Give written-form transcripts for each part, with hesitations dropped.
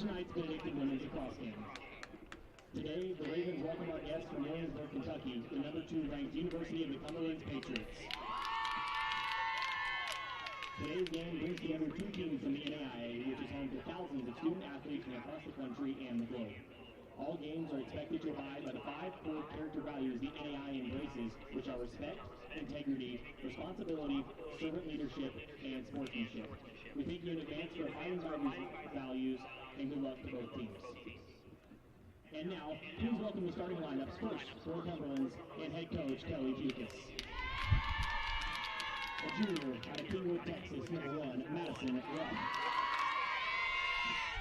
tonight's Benedictine women's lacrosse game. Today, the Ravens welcome our guests from Williamsburg, Kentucky, the number 2 ranked University of the Cumberlands Patriots. Today's game brings together 2 teams from the NAIA, which is home to thousands of student athletes from across the country and the globe. All games are expected to abide by the 5 core character values the NAIA embraces, which are respect, integrity, responsibility, servant leadership, and sportsmanship. We thank you in advance for abiding by these values, and good luck to both teams. And now, please welcome the starting lineups first for Cumberlands and head coach Kelly Bucas. A junior out of Kingwood, Texas, number 1, Madison Ruff.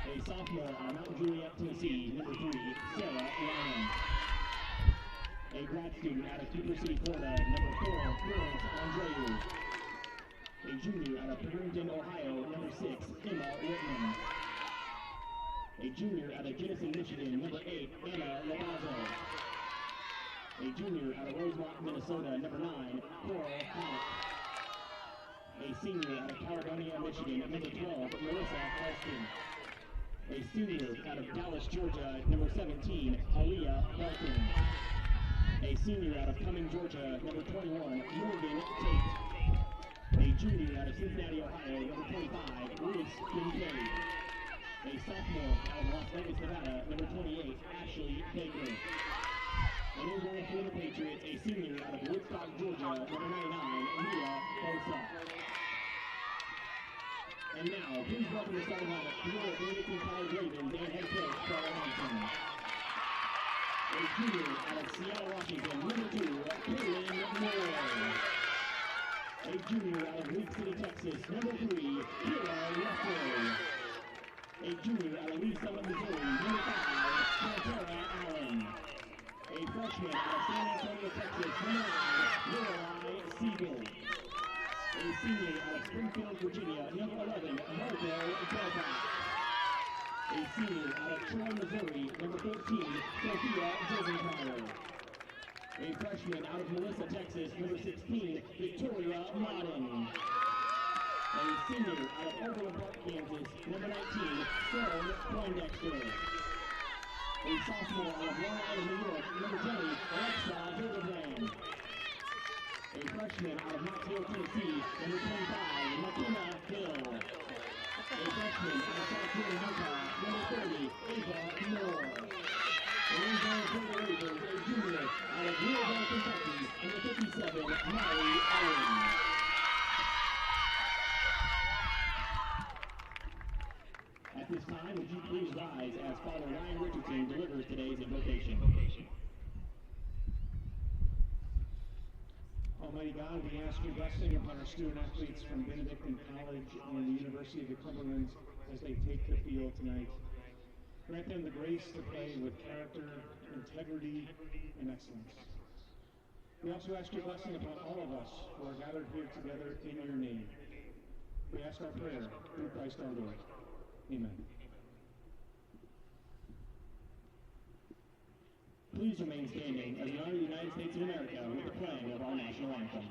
A sophomore out of Mount Juliet, Tennessee, number 3, Sarah Ryan. A grad student out of Cooper City, Florida, number 4, Florence Andreu. A junior out of Pemberton, Ohio, number 6, Emma Whitman. A junior out of Jenison, Michigan, number 8, Anna Lovazo. A junior out of Rosemont, Minnesota, number 9, Coral Howard. A senior out of Caledonia, Michigan, number 12, Melissa Preston. A senior out of Dallas, Georgia, number 17, Aaliyah Belton. A senior out of Cumming, Georgia, number 21, Morgan Tate. A junior out of Cincinnati, Ohio, number 25, Reese Kincaid. A sophomore out of Las Vegas, Nevada, number 28, Ashley Baker. And in goal for the Patriots, a senior out of Woodstock, Georgia, number 99, Mia Bosa. And now, please welcome the starting lineup for the Benedictine College Ravens and head coach Charlie Hanson. A junior out of Seattle, Washington, number 2, Kaylin Moore. A junior out of League City, Texas, number 3, Kira Russell. A junior out of Lee Summit, Missouri, number 5, Santara Allen. A freshman out of San Antonio, Texas, number 9, Lorelei Siegel. A senior out of Springfield, Virginia, number 11, Marco Delta. A senior out of Troy, Missouri, number 13, Sophia Josentire. A freshman out of Melissa, Texas, number 16, Victoria Madden. A senior out of Overland Park, Kansas, number 19, Sloan Poindexter. A sophomore out of Long Island, New York, number 20, Alexa Hildebrand. A freshman out of Knoxville, Tennessee, number 25, Makina Hill. A freshman out of South Carolina, Utah, number 30, Ava Moore. A Louisiana for the Ravens, a junior out of Louisville, Kentucky, number 57, Molly Owen. At this time, would you please rise as Father Ryan Richardson delivers today's invocation. Almighty God, we ask your blessing upon our student athletes from Benedictine College and the University of the Cumberlands as they take the field tonight. Grant them the grace to play with character, integrity, and excellence. We also ask your blessing upon all of us who are gathered here together in your name. We ask our prayer through Christ our Lord. Amen. Please remain standing as we honor the United States of America with the playing of our national anthem.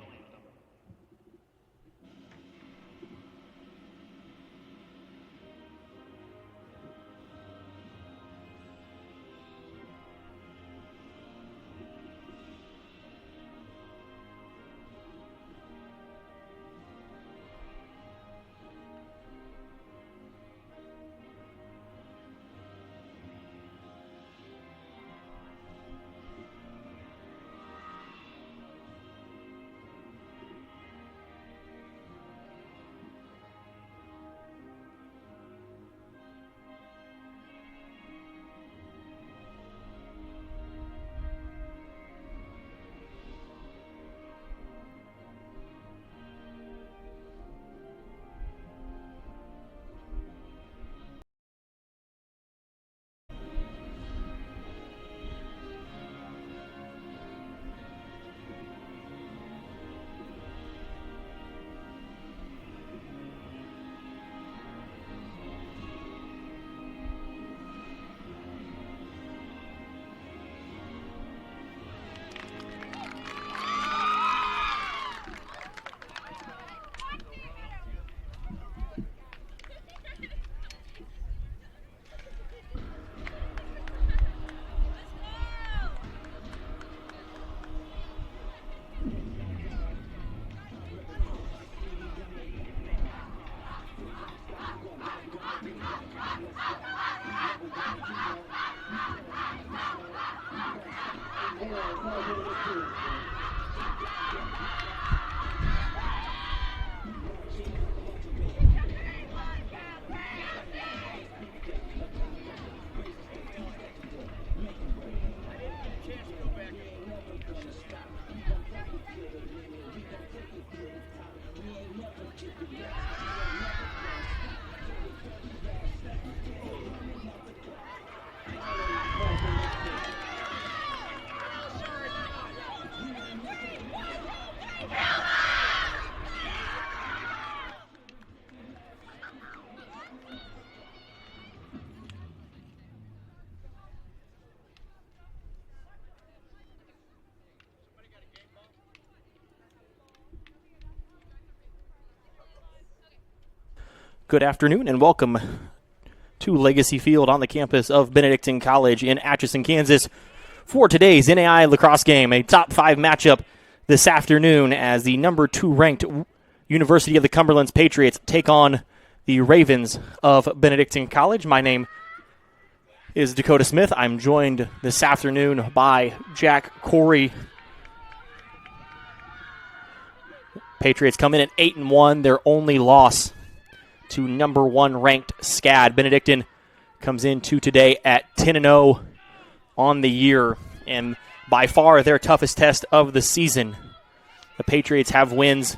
Good afternoon and welcome to Legacy Field on the campus of Benedictine College in Atchison, Kansas for today's NAIA lacrosse game, a top 5 matchup this afternoon as the number 2 ranked University of the Cumberlands Patriots take on the Ravens of Benedictine College. My name is Dakota Smith. I'm joined this afternoon by Jack Corey. Patriots come in at 8-1, their only loss to number 1 ranked SCAD. Benedictine comes into today at 10-0 on the year, and by far their toughest test of the season. The Patriots have wins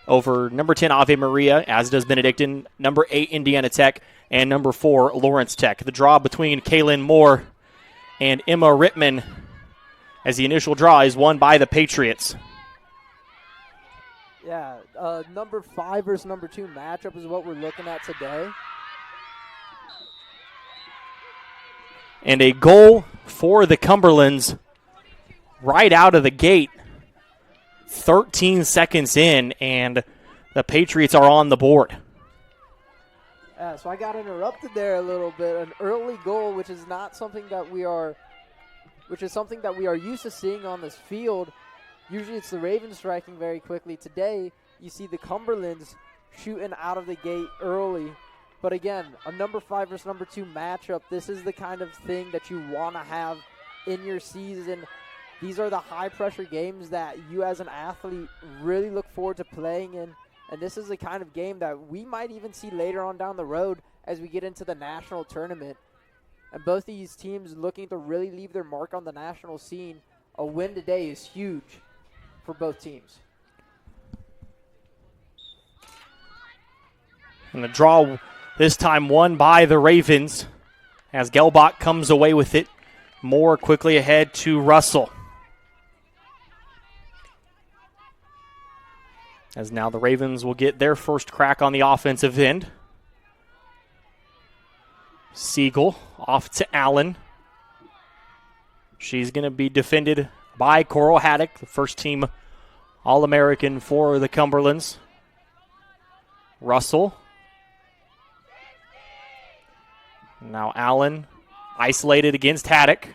over number 10 Ave Maria, as does Benedictine, number 8 Indiana Tech, and number 4 Lawrence Tech. The draw between Kaylin Moore and Emma Rittman, as the initial draw is won by the Patriots. Yeah, number 5 versus number 2 matchup is what we're looking at today. And a goal for the Cumberlands right out of the gate. 13 seconds in, and the Patriots are on the board. Yeah, so I got interrupted there a little bit. An early goal, which is something that we are used to seeing on this field. Usually it's the Ravens striking very quickly. Today, you see the Cumberlands shooting out of the gate early. But again, a number 5 versus number 2 matchup. This is the kind of thing that you want to have in your season. These are the high-pressure games that you as an athlete really look forward to playing in. And this is the kind of game that we might even see later on down the road as we get into the national tournament. And both these teams looking to really leave their mark on the national scene. A win today is huge for both teams. And the draw this time won by the Ravens as Gelbach comes away with it. More quickly ahead to Russell. As now the Ravens will get their first crack on the offensive end. Siegel off to Allen. She's going to be defended by Coral Haddock, the first team All-American for the Cumberlands. Russell. Now Allen isolated against Haddock.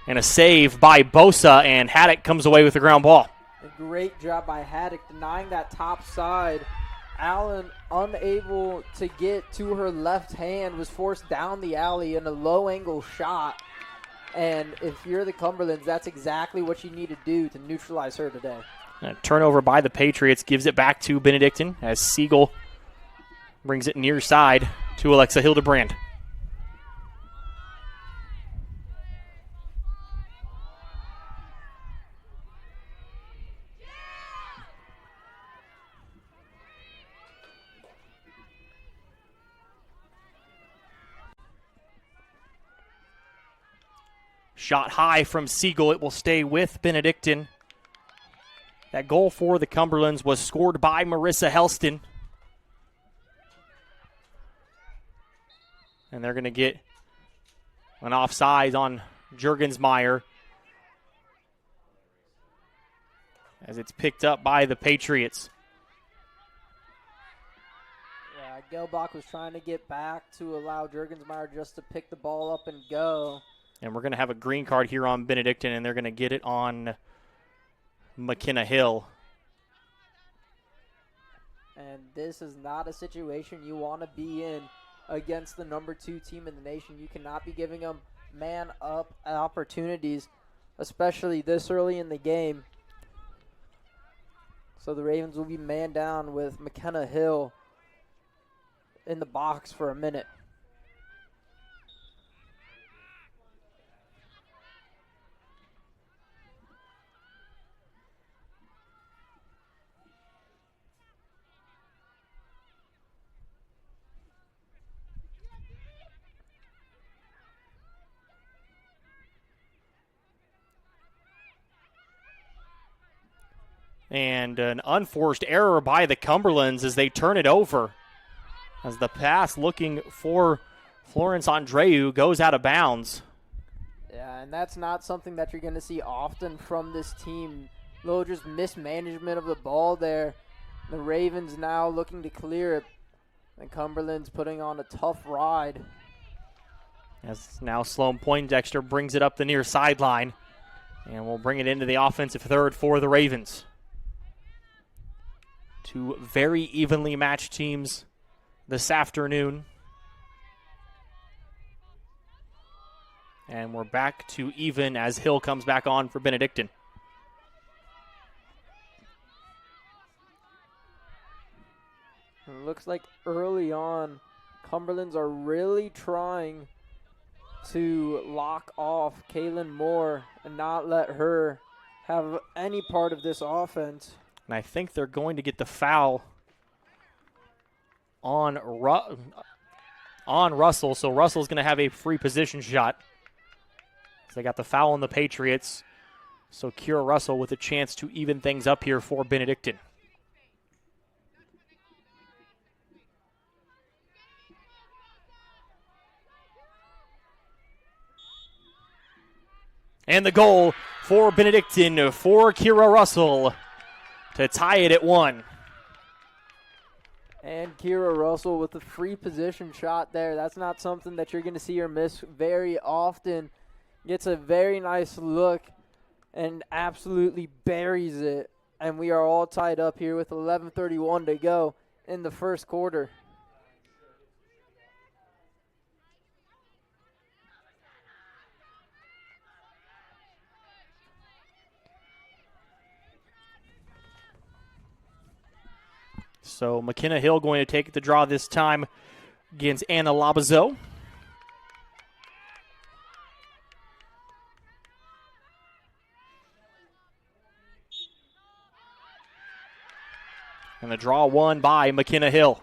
And a save by Bosa, and Haddock comes away with the ground ball. A great job by Haddock denying that top side. Allen, unable to get to her left hand, was forced down the alley in a low-angle shot. And if you're the Cumberlands, that's exactly what you need to do to neutralize her today. A turnover by the Patriots gives it back to Benedictine as Siegel brings it near side to Alexa Hildebrand. Shot high from Siegel. It will stay with Benedictine. That goal for the Cumberlands was scored by Marissa Helston. And they're going to get an offside on Juergensmeyer as it's picked up by the Patriots. Yeah, Gelbach was trying to get back to allow Juergensmeyer just to pick the ball up and go. And we're going to have a green card here on Benedictine, and they're going to get it on McKenna Hill. And this is not a situation you want to be in. against the number 2 team in the nation. You cannot be giving them man-up opportunities, especially this early in the game. So the Ravens will be man down with McKenna Hill in the box for a minute. And an unforced error by the Cumberlands as they turn it over. As the pass looking for Florence Andreu goes out of bounds. Yeah, and that's not something that you're going to see often from this team. Little just mismanagement of the ball there. The Ravens now looking to clear it. And Cumberland's putting on a tough ride. As now Sloan Poindexter brings it up the near sideline. And we'll bring it into the offensive third for the Ravens. Two very evenly matched teams this afternoon. And we're back to even as Hill comes back on for Benedictine. It looks like early on, Cumberlands are really trying to lock off Kaylin Moore and not let her have any part of this offense. And I think they're going to get the foul on Russell. So Russell's going to have a free position shot. So they got the foul on the Patriots. So Kira Russell with a chance to even things up here for Benedictine. And the goal for Benedictine for Kira Russell to tie it at 1. And Kira Russell with a free position shot there. That's not something that you're going to see her miss very often. Gets a very nice look and absolutely buries it. And we are all tied up here with 11:31 to go in the first quarter. So McKenna Hill going to take the draw this time against Anna Labazo. And the draw won by McKenna Hill.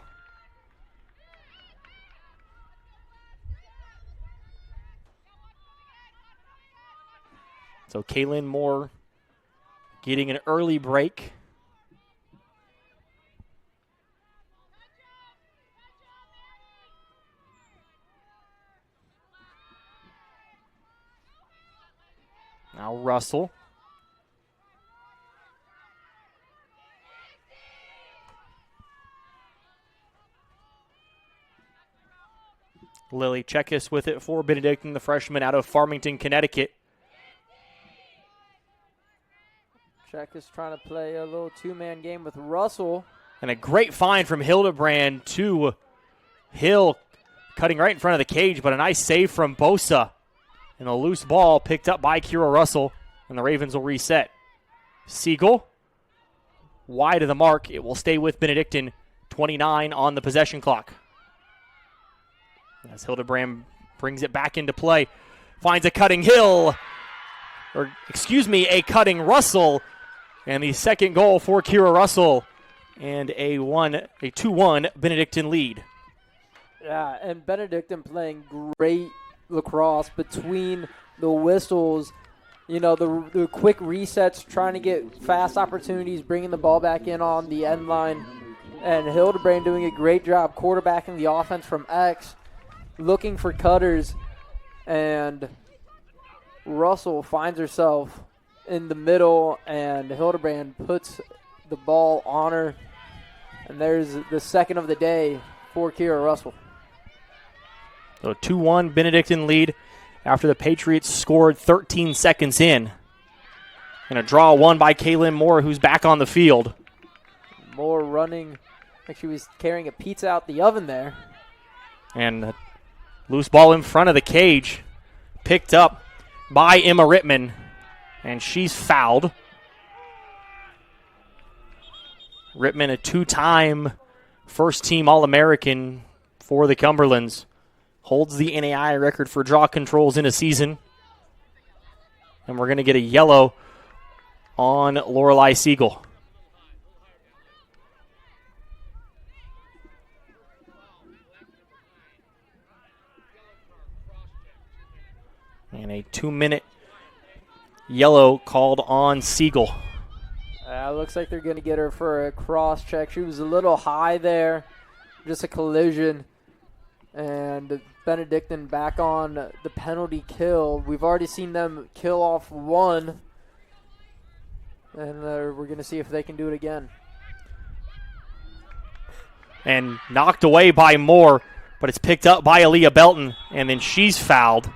So Kaylin Moore getting an early break. Now Russell. Lily Checkis with it for Benedictine, the freshman out of Farmington, Connecticut. Checkis trying to play a little two-man game with Russell. And a great find from Hildebrand to Hill, cutting right in front of the cage, but a nice save from Bosa. And a loose ball picked up by Kira Russell, and the Ravens will reset. Siegel, wide of the mark. It will stay with Benedictine, 29 on the possession clock. As Hildebrand brings it back into play, finds a cutting Hill, a cutting Russell, and the second goal for Kira Russell, and a 2-1 Benedictine lead. Yeah, and Benedictine playing great lacrosse between the whistles, the quick resets, trying to get fast opportunities, bringing the ball back in on the end line, and Hildebrand doing a great job quarterbacking the offense from X, looking for cutters, and Russell finds herself in the middle, and Hildebrand puts the ball on her, and there's the second of the day for Kira Russell. So 2-1 Benedictine lead after the Patriots scored 13 seconds in. And a draw won by Kaylin Moore, who's back on the field. Moore running like she was carrying a pizza out the oven there. And the loose ball in front of the cage, picked up by Emma Rittman, and she's fouled. Rittman, a two-time first-team All-American for the Cumberlands, holds the NAIA record for draw controls in a season. And we're going to get a yellow on Lorelei Siegel. And a 2-minute yellow called on Siegel. Looks like they're going to get her for a cross check. She was a little high there, just a collision. And Benedictine back on the penalty kill. We've already seen them kill off one. And we're going to see if they can do it again. And knocked away by Moore, but it's picked up by Aaliyah Belton, and then she's fouled.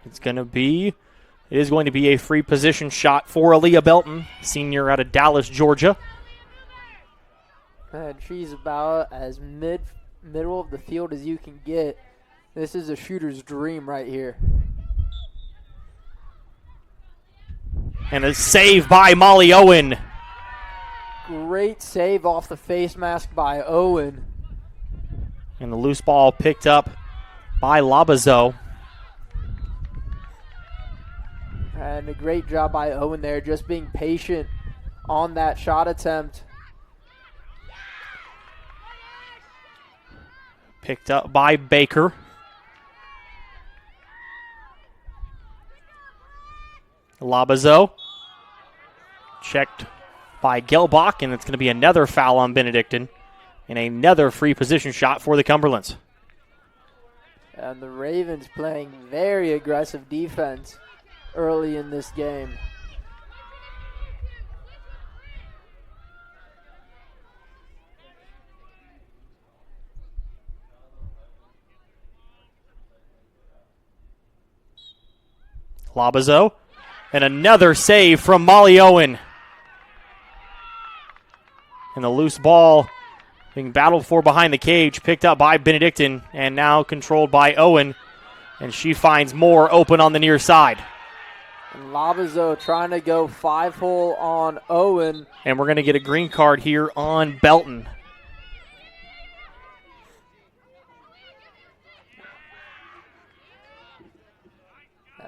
It is going to be a free position shot for Aaliyah Belton, senior out of Dallas, Georgia. And she's about as middle of the field as you can get. This is a shooter's dream right here. And a save by Molly Owen. Great save off the face mask by Owen. And the loose ball picked up by Labazo. And a great job by Owen there, just being patient on that shot attempt. Picked up by Baker. Labazo. Checked by Gelbach, and it's going to be another foul on Benedictine. And another free position shot for the Cumberlands. And the Ravens playing very aggressive defense early in this game. Labazo. And another save from Molly Owen. And the loose ball being battled for behind the cage, picked up by Benedictine, and now controlled by Owen. And she finds Moore open on the near side. And Labazo trying to go 5-hole on Owen. And we're going to get a green card here on Belton.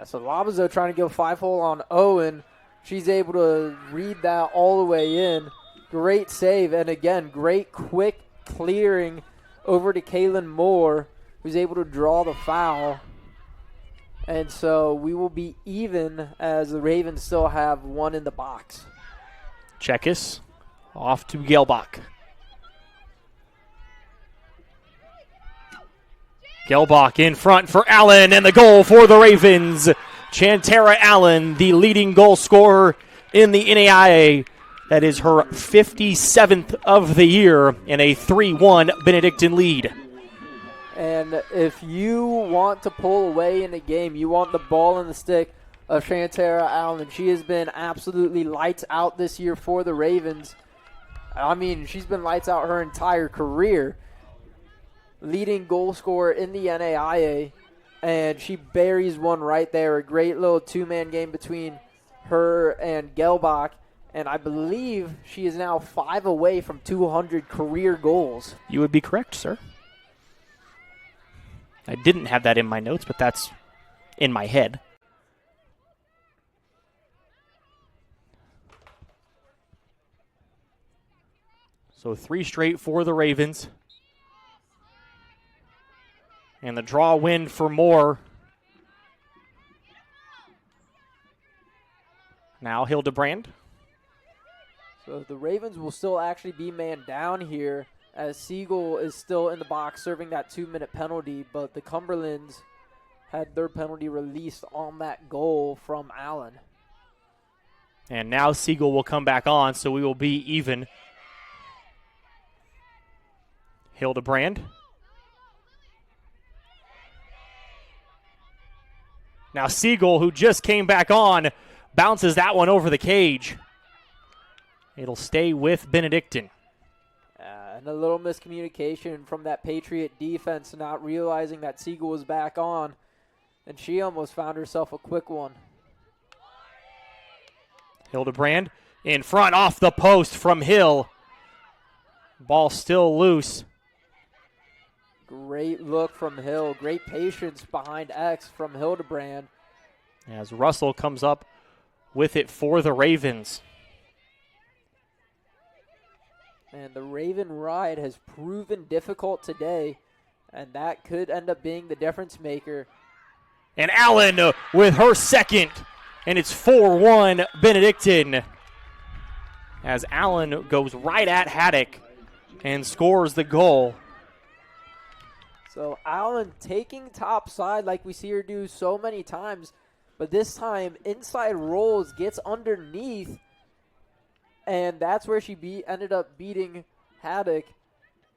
So Labazo trying to go 5-hole on Owen. She's able to read that all the way in. Great save, and again, great quick clearing over to Kaylin Moore, who's able to draw the foul. And so we will be even as the Ravens still have one in the box. Checkis off to Gelbach. Gelbach in front for Allen, and the goal for the Ravens. Chantera Allen, the leading goal scorer in the NAIA. That is her 57th of the year in a 3-1 Benedictine lead. And if you want to pull away in a game, you want the ball in the stick of Chantera Allen. She has been absolutely lights out this year for the Ravens. I mean, she's been lights out her entire career. Leading goal scorer in the NAIA, and she buries one right there. A great little two-man game between her and Gelbach, and I believe she is now 5 away from 200 career goals. You would be correct, sir. I didn't have that in my notes, but that's in my head. So 3 straight for the Ravens. And the draw win for Moore. Now Hildebrand. So the Ravens will still actually be man down here as Siegel is still in the box serving that 2-minute penalty, but the Cumberlands had their penalty released on that goal from Allen. And now Siegel will come back on, so we will be even. Hildebrand. Now Siegel, who just came back on, bounces that one over the cage. It'll stay with Benedictine. And a little miscommunication from that Patriot defense, not realizing that Siegel was back on, and she almost found herself a quick one. Hildebrand in front off the post from Hill. Ball still loose. Great look from Hill. Great patience behind X from Hildebrand. As Russell comes up with it for the Ravens. And the Raven ride has proven difficult today, and that could end up being the difference maker. And Allen with her second, and it's 4-1 Benedictine. As Allen goes right at Haddock and scores the goal. So Allen taking top side like we see her do so many times, but this time inside rolls, gets underneath, and that's where she ended up beating Haddock,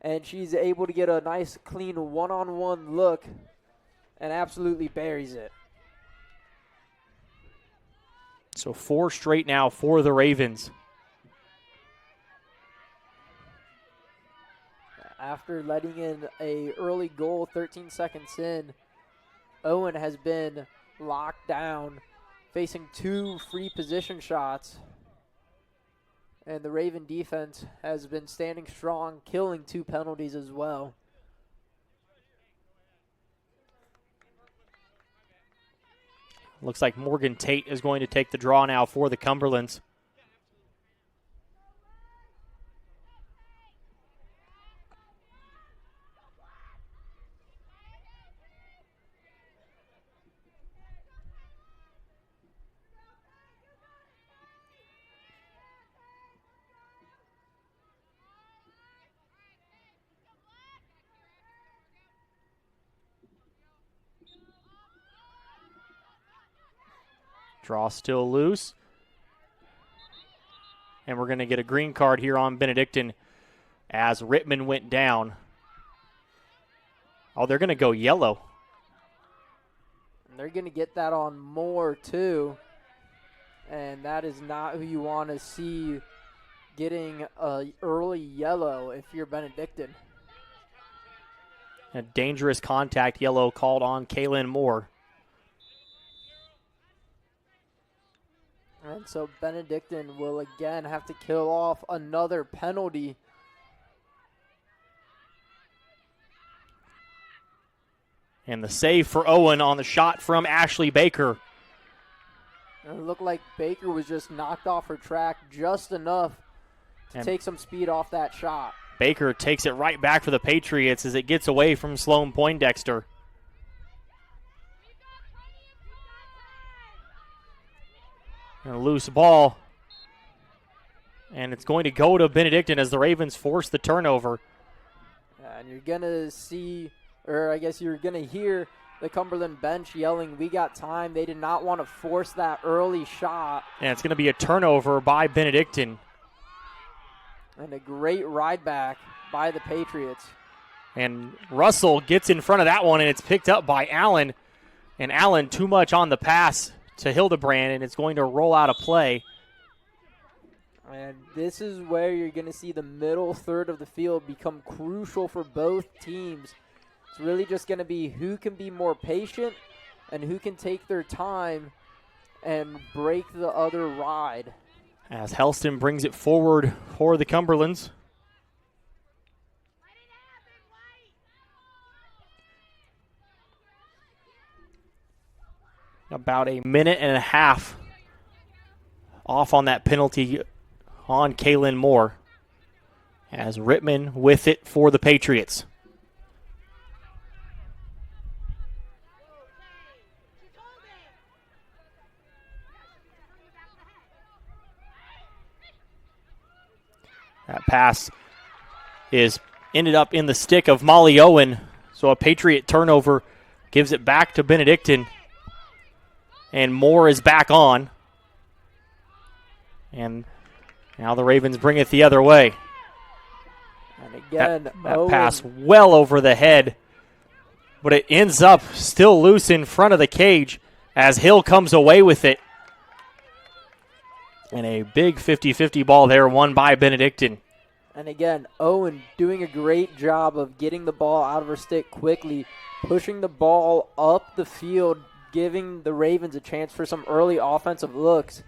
and she's able to get a nice clean one-on-one look and absolutely buries it. So 4 straight now for the Ravens. After letting in a early goal 13 seconds in, Owen has been locked down, facing 2 free position shots. And the Raven defense has been standing strong, killing 2 penalties as well. Looks like Morgan Tate is going to take the draw now for the Cumberlands. Draw still loose. And we're going to get a green card here on Benedictine as Rittman went down. Oh, they're going to go yellow. And they're going to get that on Moore, too. And that is not who you want to see getting an early yellow if you're Benedictine. A dangerous contact yellow called on Kaylin Moore. And so Benedictine will again have to kill off another penalty. And the save for Owen on the shot from Ashley Baker. And it looked like Baker was just knocked off her track just enough to take some speed off that shot. Baker takes it right back for the Patriots as it gets away from Sloan Poindexter. And a loose ball. And it's going to go to Benedictine as the Ravens force the turnover. And you're going to see, or I guess you're going to hear the Cumberland bench yelling, "We got time." They did not want to force that early shot. And it's going to be a turnover by Benedictine. And a great ride back by the Patriots. And Russell gets in front of that one, and it's picked up by Allen. And Allen too much on the pass to Hildebrand, and it's going to roll out of play. And this is where you're going to see the middle third of the field become crucial for both teams. It's really just going to be who can be more patient and who can take their time and break the other ride. As Helston brings it forward for the Cumberlands. About a minute and a half off on that penalty on Kaylin Moore. As Rittman with it for the Patriots. That pass is ended up in the stick of Molly Owen. So a Patriot turnover gives it back to Benedictine. And Moore is back on. And now the Ravens bring it the other way. And again, that pass well over the head. But it ends up still loose in front of the cage as Hill comes away with it. And a big 50-50 ball there won by Benedictine. And again, Owen doing a great job of getting the ball out of her stick quickly, pushing the ball up the field, giving the Ravens a chance for some early offensive looks.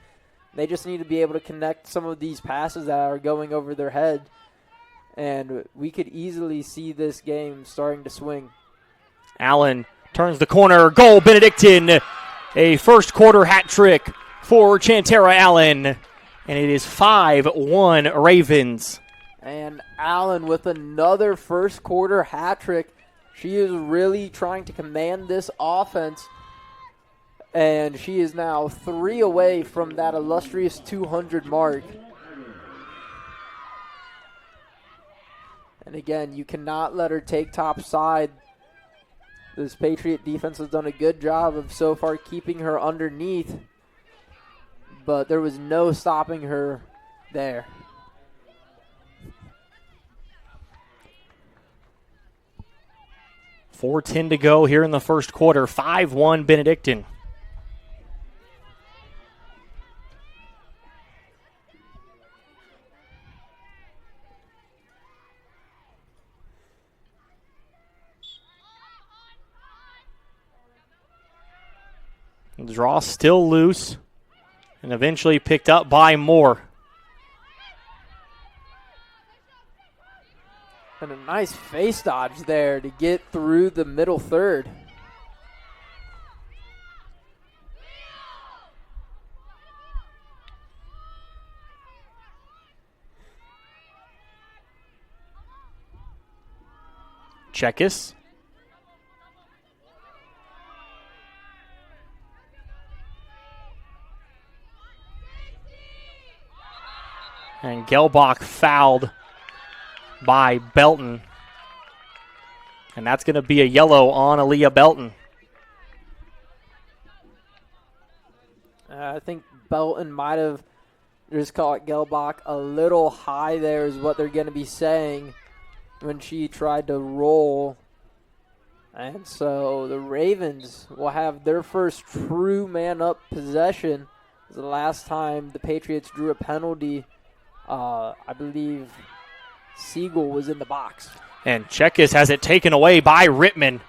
They just need to be able to connect some of these passes that are going over their head. And we could easily see this game starting to swing. Allen turns the corner. Goal, Benedictine. A first quarter hat trick for Chantera Allen. And it is 5-1 Ravens. And Allen with another first quarter hat trick. She is really trying to command this offense. And she is now 3 away from that illustrious 200 mark. And again, you cannot let her take top side. This Patriot defense has done a good job of so far keeping her underneath. But there was no stopping her there. .410 to go here in the first quarter. 5-1 Benedictine. The draw still loose and eventually picked up by Moore. And a nice face dodge there to get through the middle third. Checkis. And Gelbach fouled by Belton. And that's going to be a yellow on Aaliyah Belton. I think Belton might have just caught Gelbach a little high there is what they're going to be saying when she tried to roll. And so the Ravens will have their first true man-up possession. The last time the Patriots drew a penalty, I believe Siegel was in the box. And Checkis has it taken away by Rittman.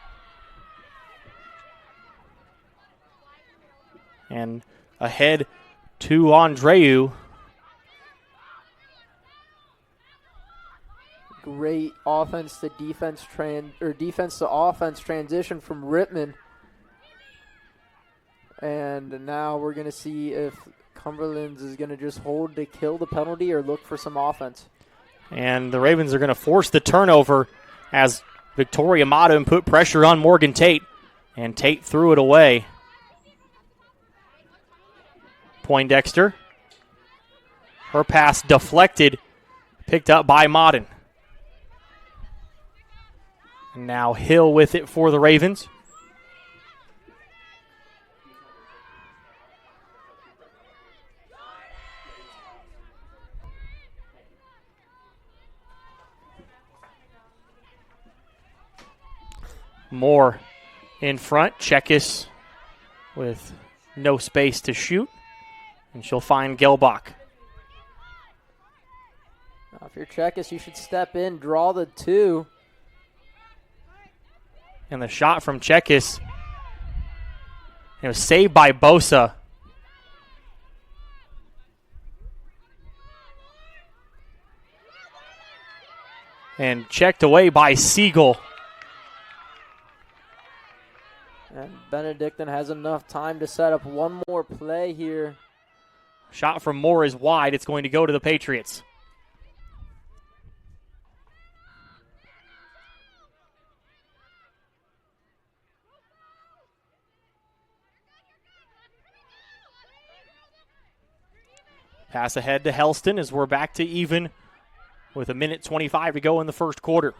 And ahead to Andreu. Great offense to defense defense to offense transition from Rittman. And now we're going to see if Cumberlands is going to just hold to kill the penalty or look for some offense. And the Ravens are going to force the turnover as Victoria Modern put pressure on Morgan Tate. And Tate threw it away. Poindexter. Her pass deflected, picked up by Modern. And now Hill with it for the Ravens. Moore in front. Checkis with no space to shoot. And she'll find Gelbach. Now if you're Checkis, you should step in, draw the two. And the shot from Checkis. It was saved by Bosa. And checked away by Siegel. And Benedictine has enough time to set up one more play here. Shot from Moore is wide. It's going to go to the Patriots. Pass ahead to Helston as we're back to even with 1:25 to go in the first quarter.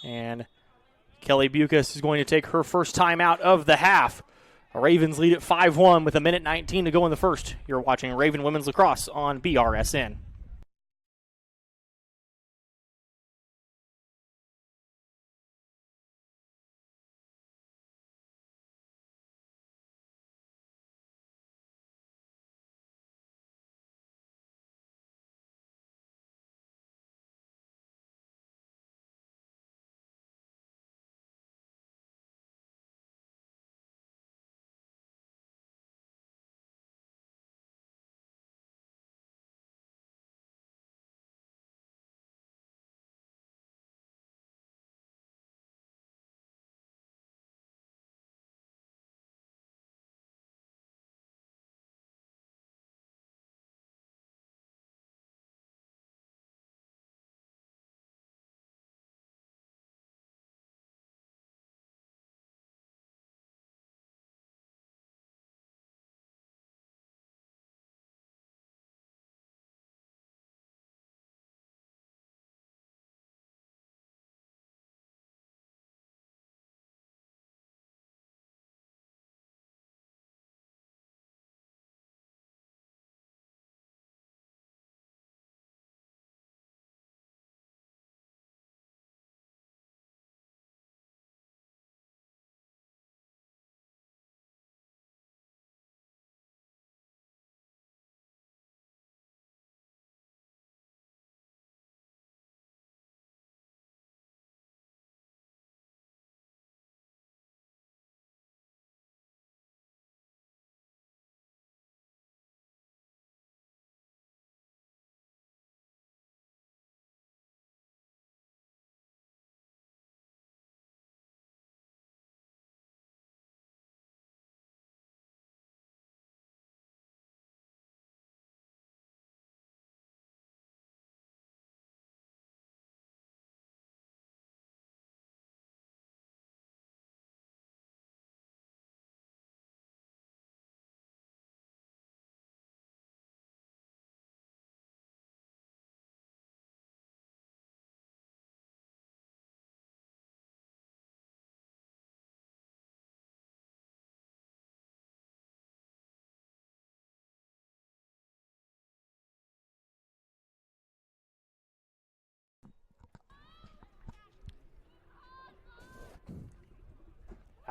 And Kelly Bucas is going to take her first time out of the half. The Ravens lead at 5-1 with 1:19 to go in the first. You're watching Raven Women's Lacrosse on BRSN.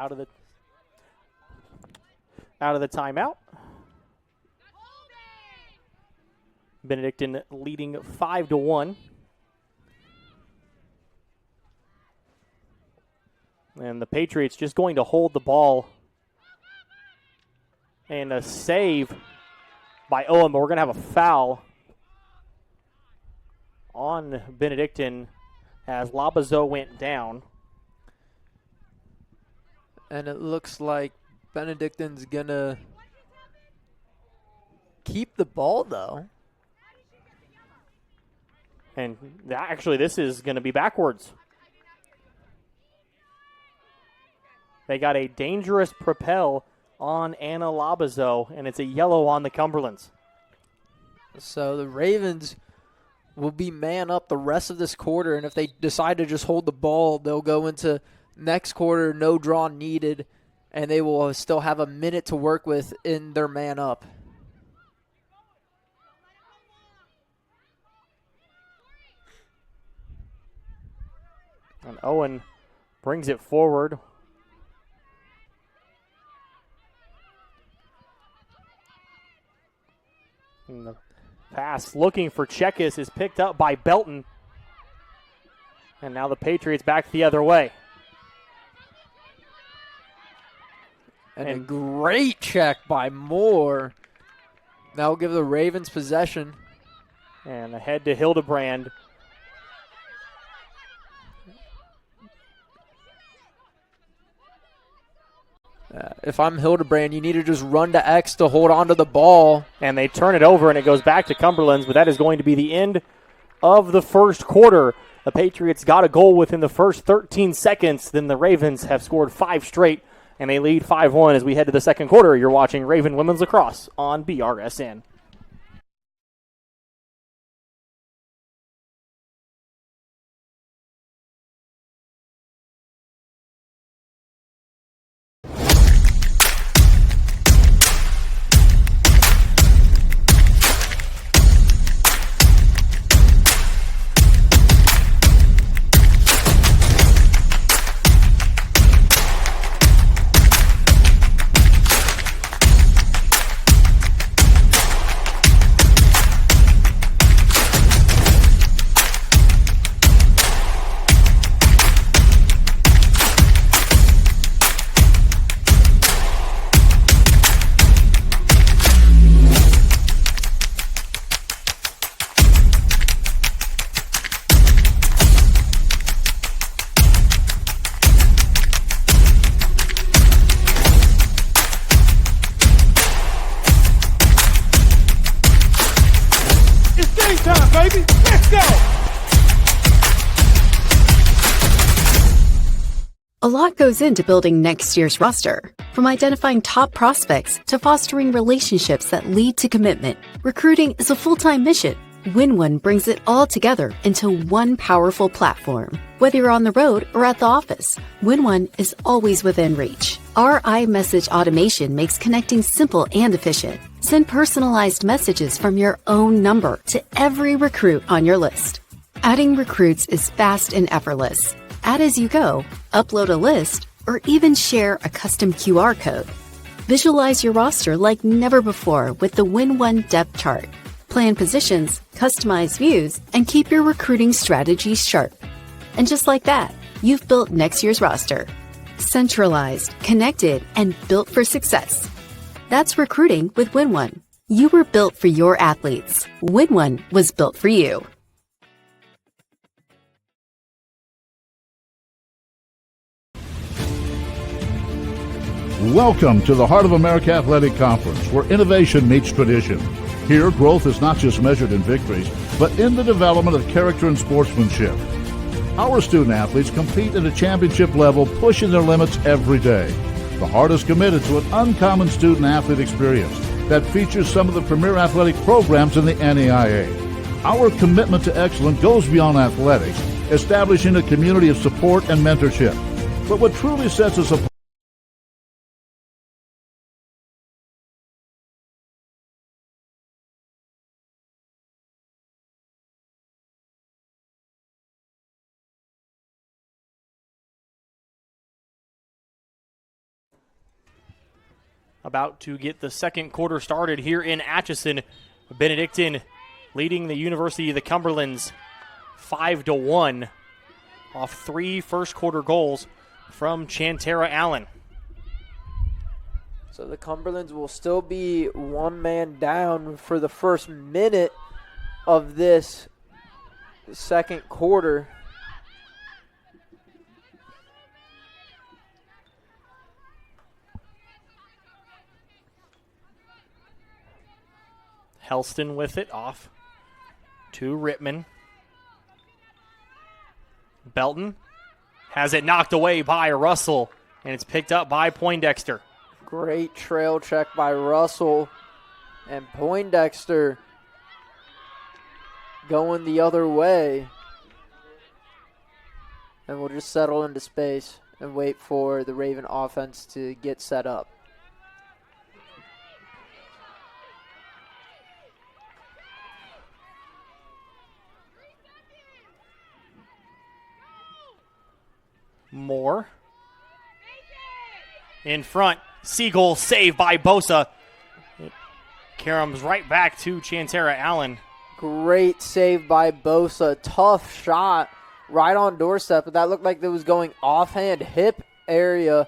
out of the timeout. Benedictine leading 5-1. And the Patriots just going to hold the ball. And a save by Owen, but we're going to have a foul on Benedictine as Labazo went down. And it looks like Benedictine's going to keep the ball, though. And actually, this is going to be backwards. They got a dangerous propel on Anna Labazo, and it's a yellow on the Cumberlands. So the Ravens will be man up the rest of this quarter, and if they decide to just hold the ball, they'll go into next quarter, no draw needed, and they will still have a minute to work with in their man up. And Owen brings it forward. And the pass looking for Chekas is picked up by Belton. And now the Patriots back the other way. And a great check by Moore. That will give the Ravens possession. And ahead to Hildebrand. If I'm Hildebrand, you need to just run to X to hold on to the ball. And they turn it over, and it goes back to Cumberlands, but that is going to be the end of the first quarter. The Patriots got a goal within the first 13 seconds. Then the Ravens have scored 5 straight, and they lead 5-1 as we head to the second quarter. You're watching Raven Women's Lacrosse on BRSN. A lot goes into building next year's roster. From identifying top prospects to fostering relationships that lead to commitment, recruiting is a full-time mission. WinOne brings it all together into one powerful platform. Whether you're on the road or at the office, WinOne is always within reach. Our iMessage automation makes connecting simple and efficient. Send personalized messages from your own number to every recruit on your list. Adding recruits is fast and effortless. Add as you go, upload a list, or even share a custom QR code. Visualize your roster like never before with the WinOne depth chart. Plan positions, customize views, and keep your recruiting strategies sharp. And just like that, you've built next year's roster. Centralized, connected, and built for success. That's recruiting with WinOne. You were built for your athletes. WinOne was built for you. Welcome to the Heart of America Athletic Conference, where innovation meets tradition. Here, growth is not just measured in victories, but in the development of character and sportsmanship. Our student athletes compete at a championship level, pushing their limits every day. The Heart is committed to an uncommon student athlete experience that features some of the premier athletic programs in the NAIA. Our commitment to excellence goes beyond athletics, establishing a community of support and mentorship. But what truly sets us apart about to get the second quarter started here in Atchison. Benedictine leading the University of the Cumberlands 5-1 off 3 first quarter goals from Chantera Allen. So the Cumberlands will still be one man down for the first minute of this second quarter. Helston with it off to Rittman. Belton has it knocked away by Russell, and it's picked up by Poindexter. Great trail check by Russell, and Poindexter going the other way. And we'll just settle into space and wait for the Raven offense to get set up. Moore in front. Siegel saved by Bosa. It caroms right back to Chantera Allen. Great save by Bosa. Tough shot right on doorstep, but that looked like it was going offhand hip area.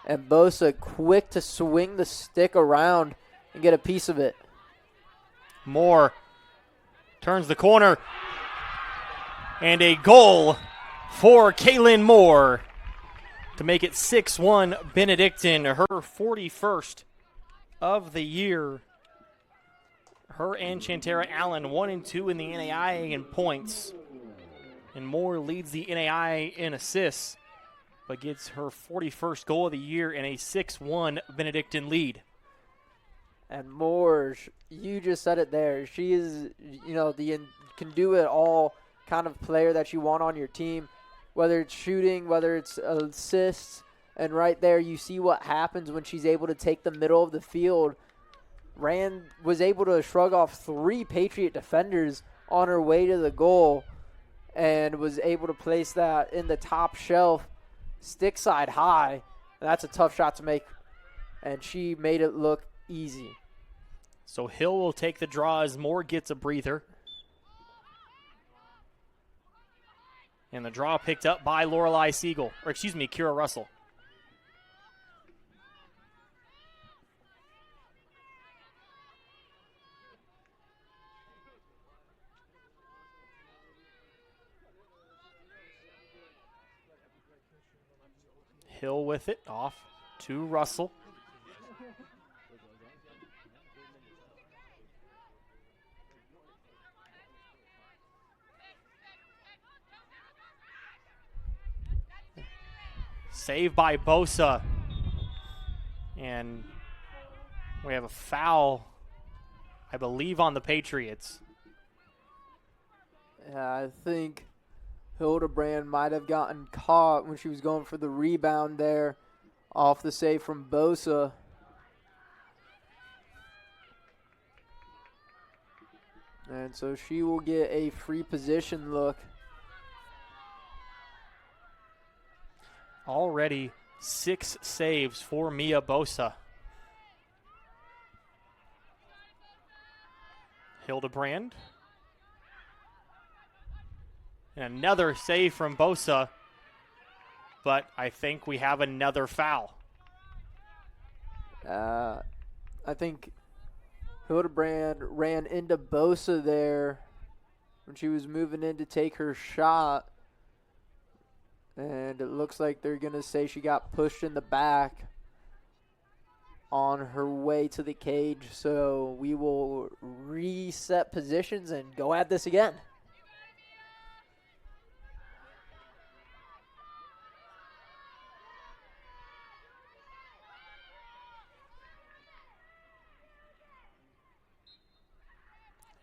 And Bosa quick to swing the stick around and get a piece of it. Moore turns the corner. And a goal for Kaylin Moore to make it 6-1 Benedictine, her 41st of the year. Her and Chantera Allen 1-2 in the NAIA in points. And Moore leads the NAIA in assists, but gets her 41st goal of the year in a 6-1 Benedictine lead. And Moore, you just said it there. She is, the can do it all kind of player that you want on your team. Whether it's shooting, whether it's assists, and right there you see what happens when she's able to take the middle of the field. Was able to shrug off 3 Patriot defenders on her way to the goal and was able to place that in the top shelf, stick side high. And that's a tough shot to make, and she made it look easy. So Hill will take the draw as Moore gets a breather. And the draw picked up by Kira Russell. Hill with it, off to Russell. Saved by Bosa. And we have a foul, I believe, on the Patriots. Yeah, I think Hildebrand might have gotten caught when she was going for the rebound there off the save from Bosa. And so she will get a free position look. Already 6 saves for Mia Bosa. Hildebrand. And another save from Bosa. But I think we have another foul. I think Hildebrand ran into Bosa there when she was moving in to take her shot. And it looks like they're going to say she got pushed in the back on her way to the cage. So we will reset positions and go at this again.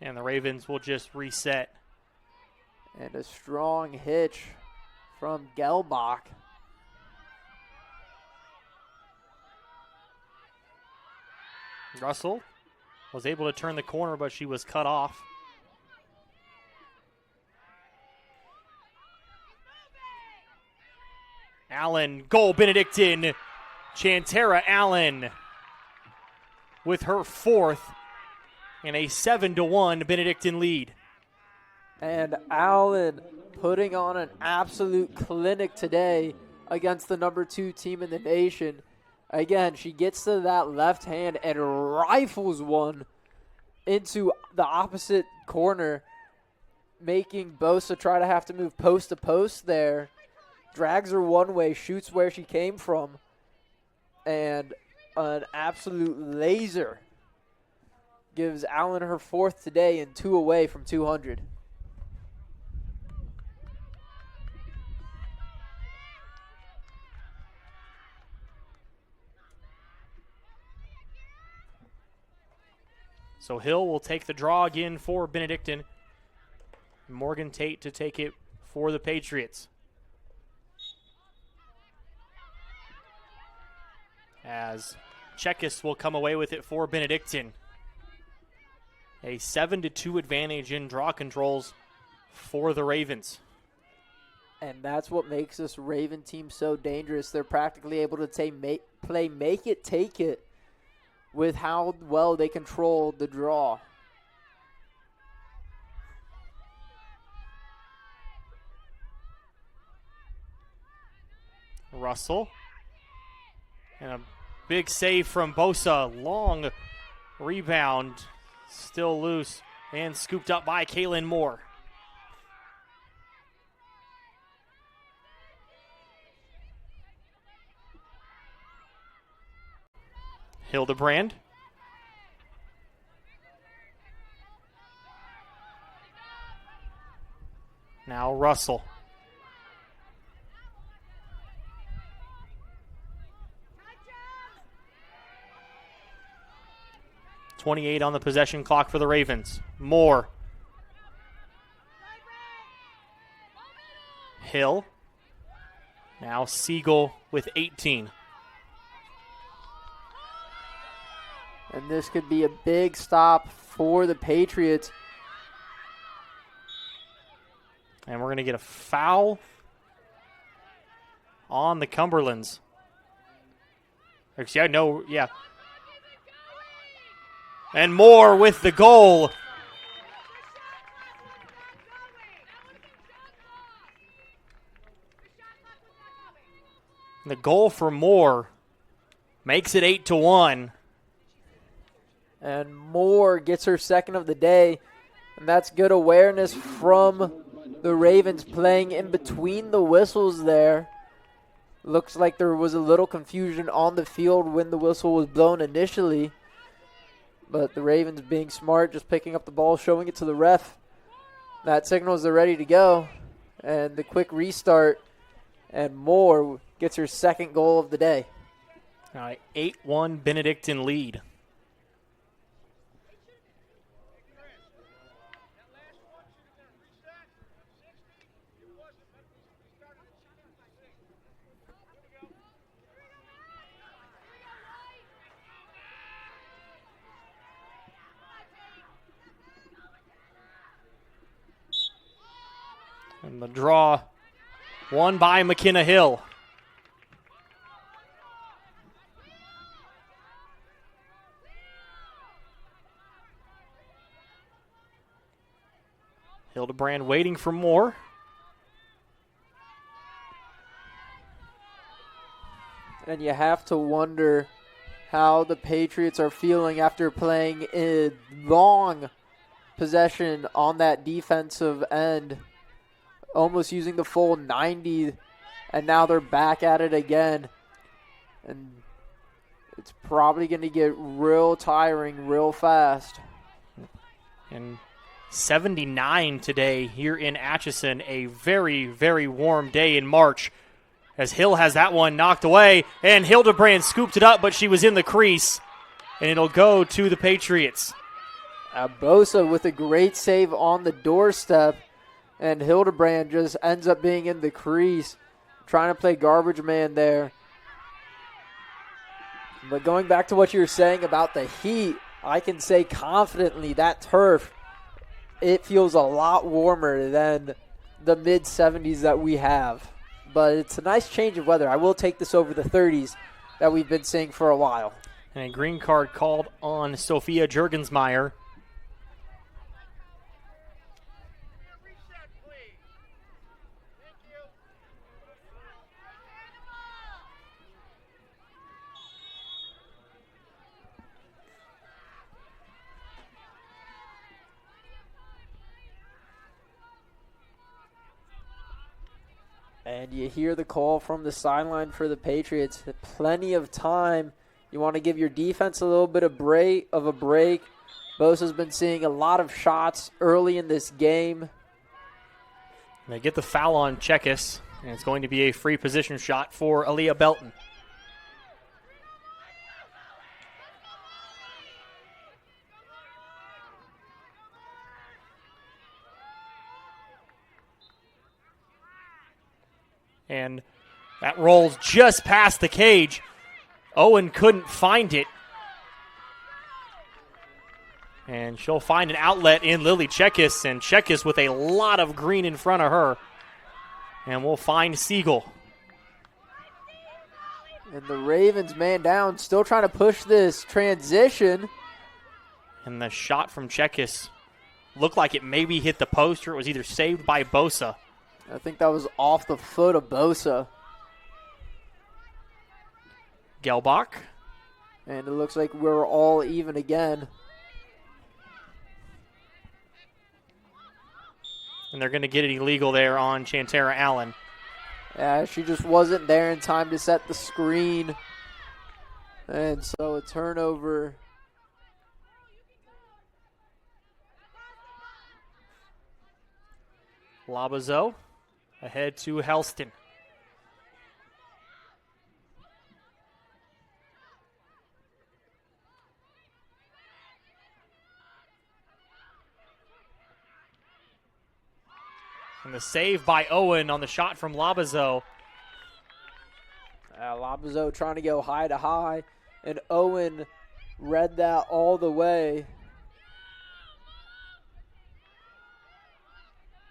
And the Ravens will just reset. And a strong hitch from Gelbach. Russell was able to turn the corner, but she was cut off. Allen, goal Benedictine. Chantera Allen with her fourth and a 7-1 Benedictine lead. And Allen putting on an absolute clinic today against the number 2 team in the nation. Again, she gets to that left hand and rifles one into the opposite corner, making Bosa try to have to move post to post there. Drags her one way, shoots where she came from, and an absolute laser gives Allen her fourth today and 2 away from 200. So Hill will take the draw again for Benedictine. Morgan Tate to take it for the Patriots. As Checkis will come away with it for Benedictine. A 7-2 advantage in draw controls for the Ravens. And that's what makes this Raven team so dangerous. They're practically able to play make it, take it, with how well they control the draw. Russell. And a big save from Bosa. Long rebound. Still loose and scooped up by Kaylin Moore. Hildebrand. Now Russell. .28 on the possession clock for the Ravens. Moore. Hill. Now Siegel with 18. And this could be a big stop for the Patriots. And we're going to get a foul on the Cumberlands. Actually, yeah. And Moore with the goal. The goal for Moore makes it 8-1. And Moore gets her second of the day. And that's good awareness from the Ravens playing in between the whistles there. Looks like there was a little confusion on the field when the whistle was blown initially. But the Ravens being smart, just picking up the ball, showing it to the ref. That signals they're ready to go. And the quick restart. And Moore gets her second goal of the day. All right, 8-1 Benedictine lead. And the draw won by McKenna Hill. Hildebrand waiting for more. And you have to wonder how the Patriots are feeling after playing a long possession on that defensive end, almost using the full 90, and now they're back at it again. And it's probably going to get real tiring real fast. And 79 today here in Atchison, a very, very warm day in March, as Hill has that one knocked away, and Hildebrand scooped it up, but she was in the crease, and it'll go to the Patriots. Bosa with a great save on the doorstep, and Hildebrand just ends up being in the crease, trying to play garbage man there. But going back to what you were saying about the heat, I can say confidently that turf, it feels a lot warmer than the mid-70s that we have. But it's a nice change of weather. I will take this over the 30s that we've been seeing for a while. And a green card called on Sophia Jurgensmeyer. And you hear the call from the sideline for the Patriots. Plenty of time. You want to give your defense a little bit of a break. Bosa's been seeing a lot of shots early in this game. They get the foul on Chekis, and it's going to be a free position shot for Aaliyah Belton. And that rolls just past the cage. Owen couldn't find it. And she'll find an outlet in Lily Chekis, and Chekis with a lot of green in front of her. And we'll find Siegel. And the Ravens man down, still trying to push this transition. And the shot from Chekis looked like it maybe hit the post, or it was either saved by Bosa. I think that was off the foot of Bosa. Gelbach. And it looks like we're all even again. And they're going to get it illegal there on Chantera Allen. Yeah, she just wasn't there in time to set the screen. And so a turnover. Labazo ahead to Helston. And the save by Owen on the shot from Labazo. Labazo trying to go high to high, and Owen read that all the way.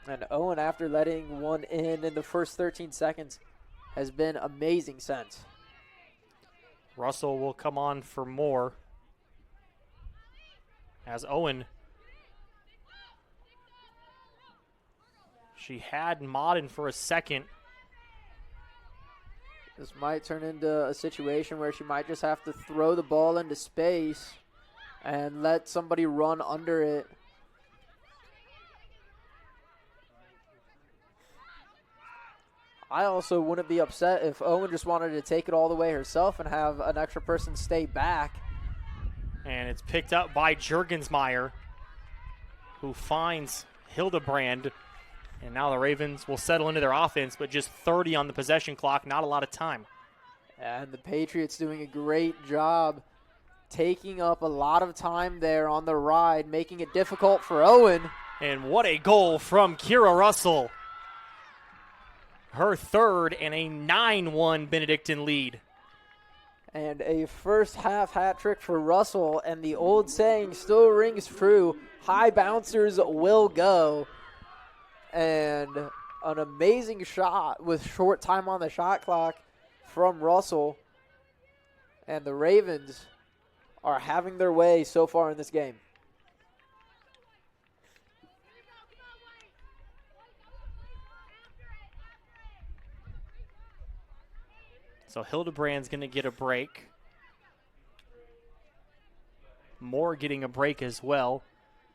And Owen, after letting one in the first 13 seconds, has been amazing since. Russell will come on for more as Owen. She had Modden for a second. This might turn into a situation where she might just have to throw the ball into space and let somebody run under it. I also wouldn't be upset if Owen just wanted to take it all the way herself and have an extra person stay back. And it's picked up by Jurgensmeyer, who finds Hildebrand. And now the Ravens will settle into their offense, but just 30 on the possession clock, not a lot of time. And the Patriots doing a great job taking up a lot of time there on the ride, making it difficult for Owen. And what a goal from Kira Russell. Her third and a 9-1 Benedictine lead. And a first half hat trick for Russell, and the old saying still rings true, high bouncers will go. And an amazing shot with short time on the shot clock from Russell. And the Ravens are having their way so far in this game. So Hildebrand's going to get a break. Moore getting a break as well.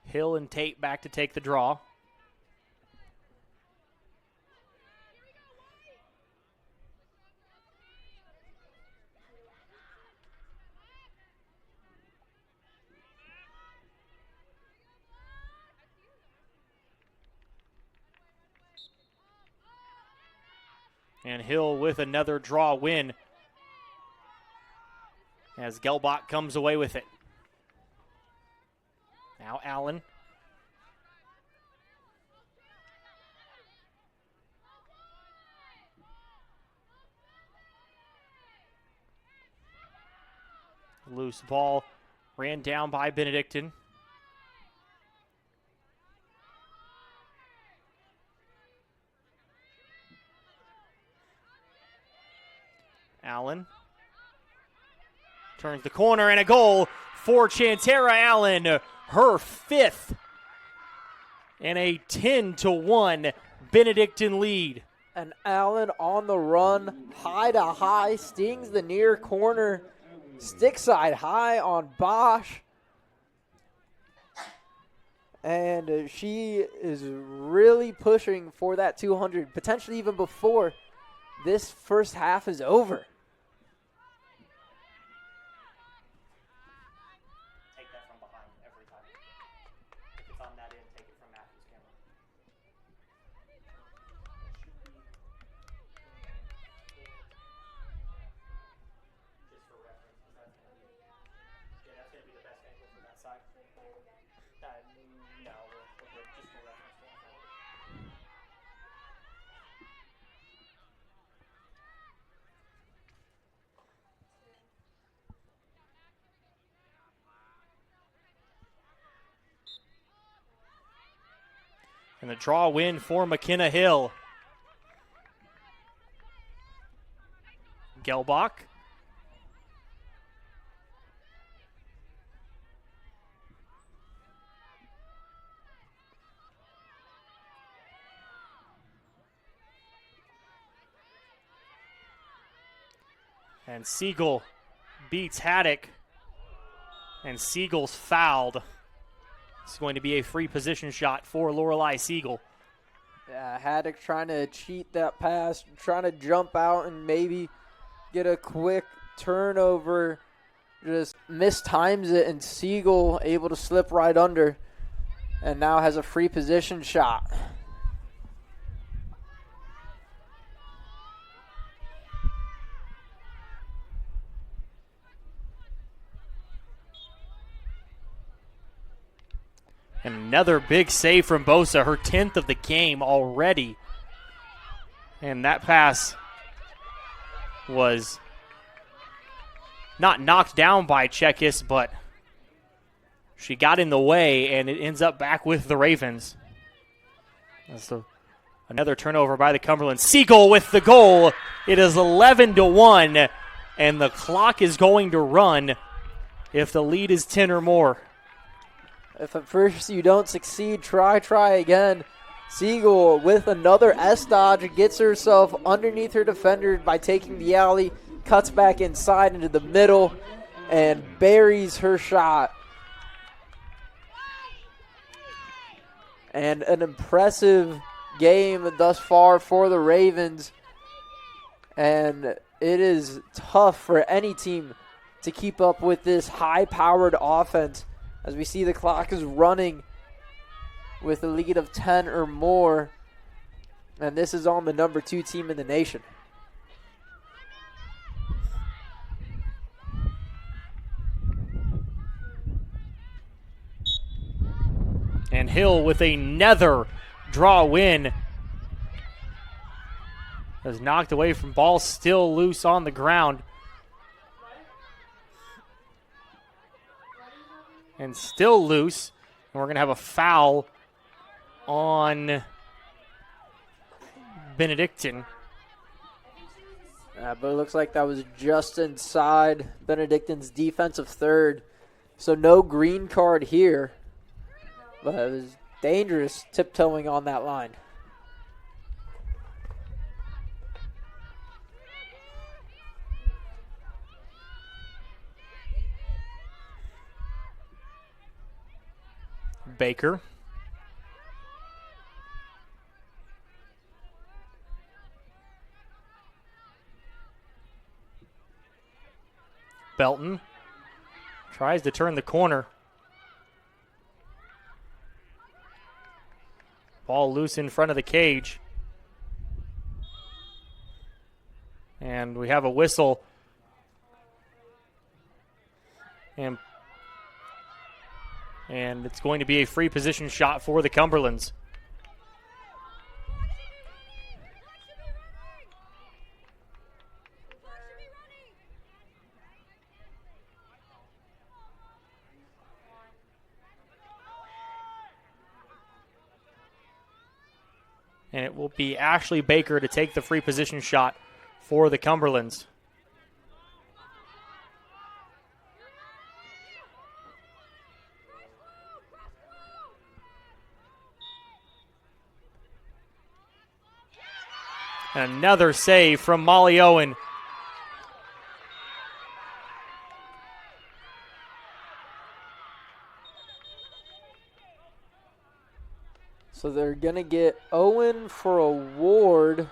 Hill and Tate back to take the draw. And Hill with another draw win as Gelbach comes away with it. Now Allen. Loose ball ran down by Benedictine. Allen. Turns the corner and a goal for Chantera Allen, her 5th. And a 10-1 Benedictine lead. And Allen on the run, high to high, stings the near corner, stick side high on Bosch. And she is really pushing for that 200, potentially even before this first half is over. Take that from behind every time. If it's on that end, take it from Matthew's camera. Just for reference, that's going to be the best angle for that side. No, we're good. Just for reference. And the draw win for McKenna Hill. Gelbach. And Siegel beats Haddock. And Siegel's fouled. It's going to be a free position shot for Lorelei Siegel. Yeah, Haddock trying to cheat that pass, trying to jump out and maybe get a quick turnover. Just mistimes it, and Siegel able to slip right under and now has a free position shot. And another big save from Bosa, her 10th of the game already. And that pass was not knocked down by Chekis, but she got in the way, and it ends up back with the Ravens. That's another turnover by the Cumberlands. Siegel with the goal. It is 11-1, and the clock is going to run if the lead is 10 or more. If at first you don't succeed, try again. Siegel with another S-dodge gets herself underneath her defender by taking the alley, cuts back inside into the middle, and buries her shot. And an impressive game thus far for the Ravens. And it is tough for any team to keep up with this high-powered offense, as we see the clock is running with a lead of 10 or more. And this is on the number 2 team in the nation. And Hill with another draw win. Was knocked away from ball, still loose on the ground. And still loose. And we're going to have a foul on Benedictine. But it looks like that was just inside Benedictine's defensive third. So no green card here. But it was dangerous tiptoeing on that line. Baker. Belton tries to turn the corner. Ball loose in front of the cage. And we have a whistle. And it's going to be a free position shot for the Cumberlands. And it will be Ashley Baker to take the free position shot for the Cumberlands. And another save from Molly Owen. So they're going to get Owen for a ward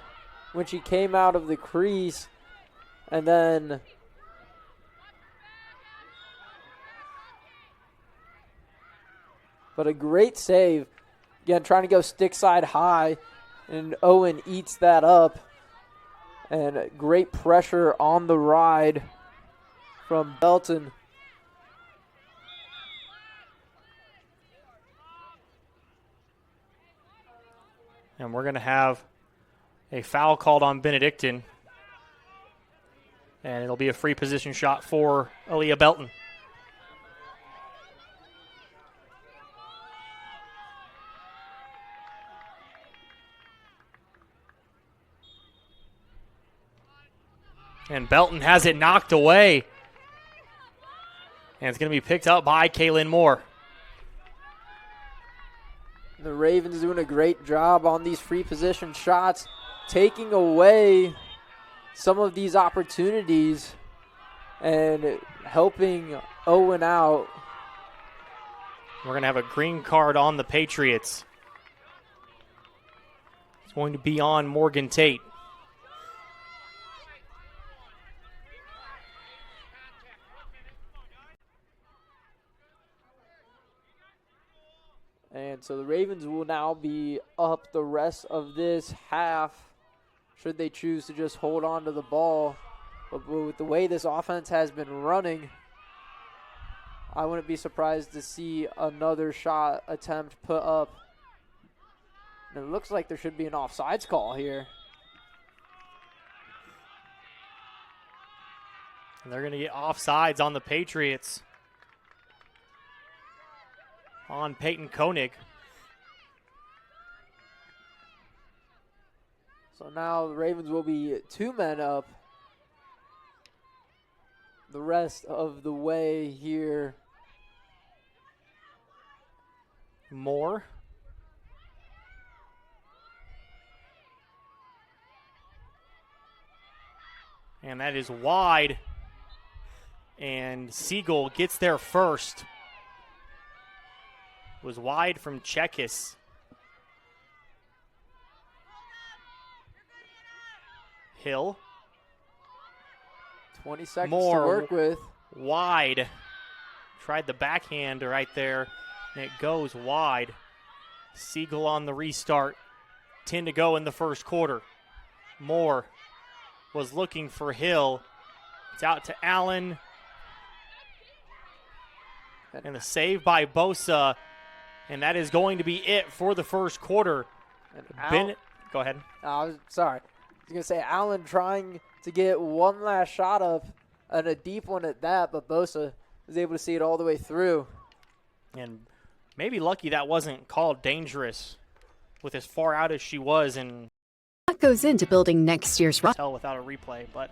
when she came out of the crease. And then but a great save. Again, trying to go stick side high, and Owen eats that up. And great pressure on the ride from Belton. And we're going to have a foul called on Benedictine. And it'll be a free position shot for Aaliyah Belton. And Belton has it knocked away. And it's going to be picked up by Kaylin Moore. The Ravens doing a great job on these free position shots, taking away some of these opportunities and helping Owen out. We're going to have a green card on the Patriots. It's going to be on Morgan Tate. And so the Ravens will now be up the rest of this half, should they choose to just hold on to the ball. But with the way this offense has been running, I wouldn't be surprised to see another shot attempt put up. And it looks like there should be an offsides call here. And they're going to get offsides on the Patriots. On Peyton Koenig. So now the Ravens will be 2 men up the rest of the way here. Moore. And that is wide. And Siegel gets there first. Was wide from Chekis. Hill. 20 seconds Moore to work with. Wide. Tried the backhand right there, and it goes wide. Siegel on the restart. 10 to go in the first quarter. Moore was looking for Hill. It's out to Allen. And the save by Bosa. And that is going to be it for the first quarter. Go ahead. I was sorry. I was going to say Allen trying to get one last shot up and a deep one at that, but Bosa was able to see it all the way through. And maybe lucky that wasn't called dangerous with as far out as she was. And What goes into building next year's roster? tell without a replay, but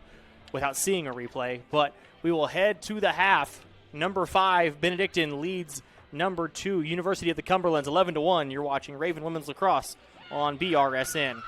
without seeing a replay. But we will head to the half. Number 5, Benedictine leads number 2, University of the Cumberlands, 11-1. You're watching Raven Women's Lacrosse on BRSN.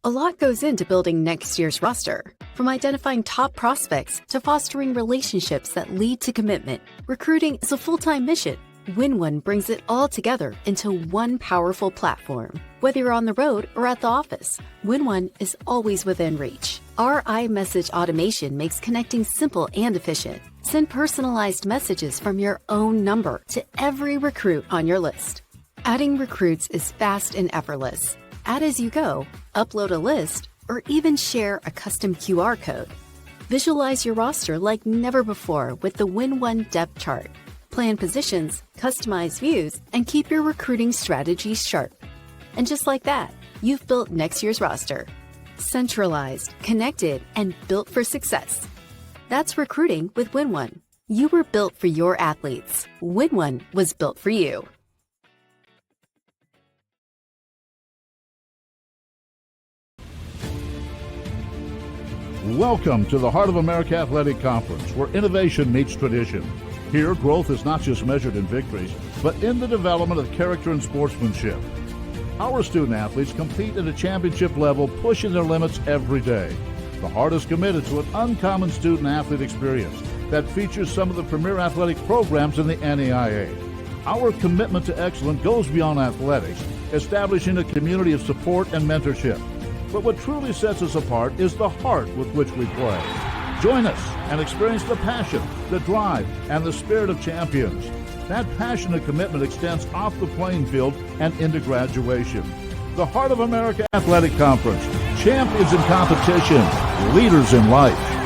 A lot goes into building next year's roster. From identifying top prospects to fostering relationships that lead to commitment, recruiting is a full-time mission. Win1 brings it all together into one powerful platform. Whether you're on the road or at the office, Win1 is always within reach. Our iMessage automation makes connecting simple and efficient. Send personalized messages from your own number to every recruit on your list. Adding recruits is fast and effortless. Add as you go, upload a list, or even share a custom QR code. Visualize your roster like never before with the Win1 depth chart. Plan positions, customize views, and keep your recruiting strategies sharp. And just like that, you've built next year's roster. Centralized, connected, and built for success. That's recruiting with Win1. You were built for your athletes. Win1 was built for you. Welcome to the Heart of America Athletic Conference, where innovation meets tradition. Here, growth is not just measured in victories, but in the development of character and sportsmanship. Our student athletes compete at a championship level, pushing their limits every day. The Heart is committed to an uncommon student-athlete experience that features some of the premier athletic programs in the NAIA. Our commitment to excellence goes beyond athletics, establishing a community of support and mentorship. But what truly sets us apart is the heart with which we play. Join us and experience the passion, the drive, and the spirit of champions. That passion and commitment extends off the playing field and into graduation. The Heart of America Athletic Conference. Champions in competition, leaders in life.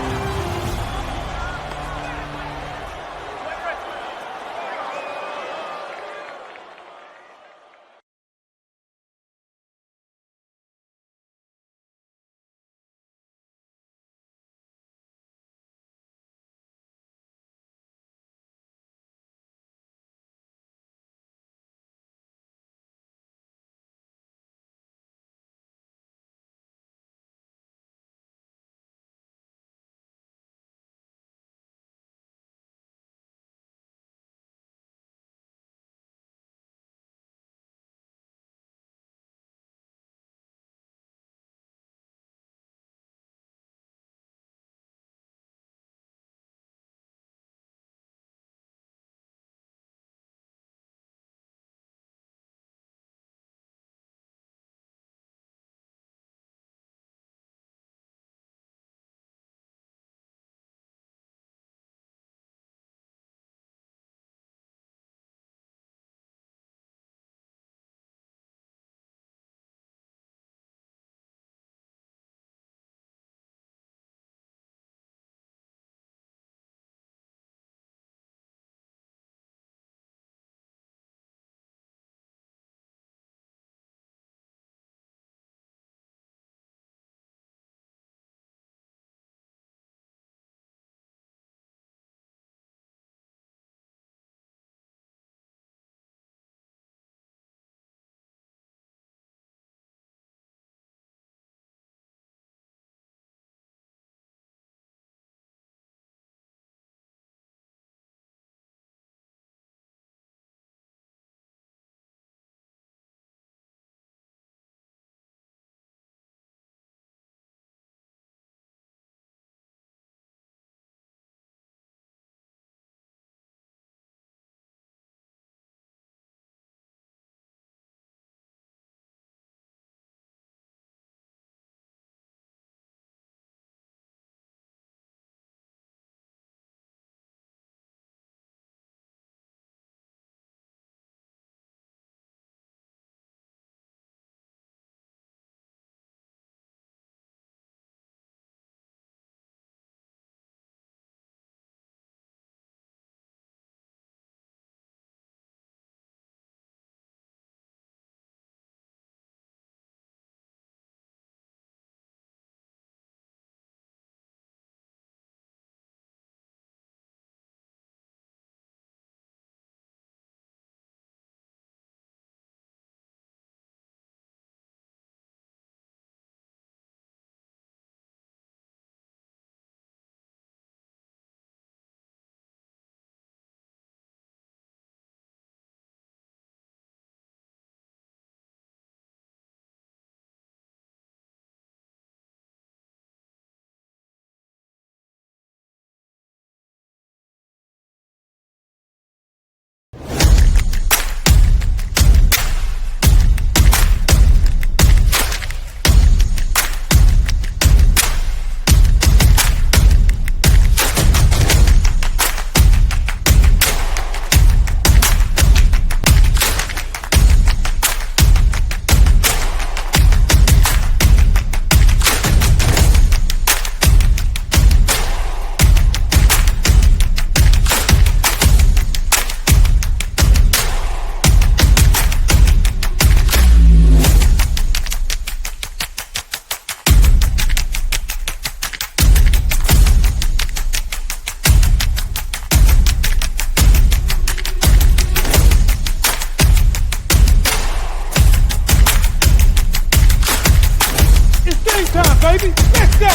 time, baby. Let's go.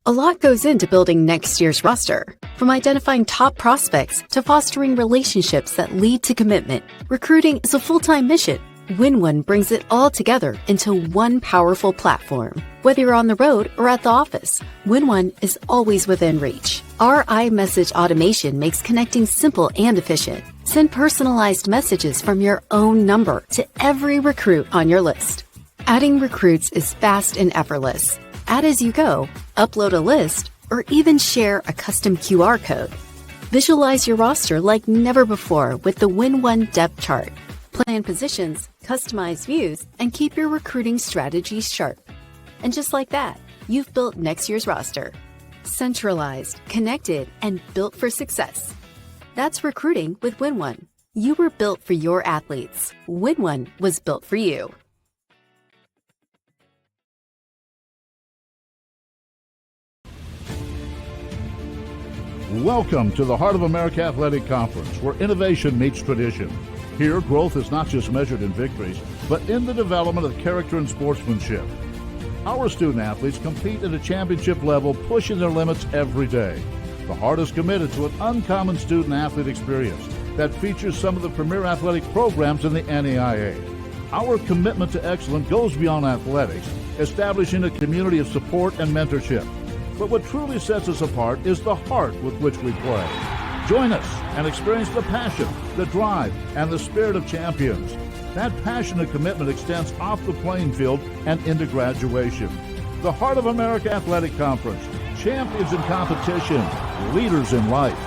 A lot goes into building next year's roster. From identifying top prospects to fostering relationships that lead to commitment, recruiting is a full-time mission. WinOne brings it all together into one powerful platform. Whether you're on the road or at the office, WinOne is always within reach. Our iMessage automation makes connecting simple and efficient. Send personalized messages from your own number to every recruit on your list. Adding recruits is fast and effortless. Add as you go, upload a list, or even share a custom QR code. Visualize your roster like never before with the WinOne Depth Chart. Plan positions, customize views, and keep your recruiting strategies sharp. And just like that, you've built next year's roster. Centralized, connected, and built for success. That's recruiting with WinOne. You were built for your athletes. WinOne was built for you. Welcome to the Heart of America Athletic Conference, where innovation meets tradition. Here, growth is not just measured in victories, but in the development of character and sportsmanship. Our student athletes compete at a championship level, pushing their limits every day. The Heart is committed to an uncommon student athlete experience that features some of the premier athletic programs in the NAIA. Our commitment to excellence goes beyond athletics, establishing a community of support and mentorship. But what truly sets us apart is the heart with which we play. Join us and experience the passion, the drive, and the spirit of champions. That passion and commitment extends off the playing field and into graduation. The Heart of America Athletic Conference. Champions in competition, leaders in life.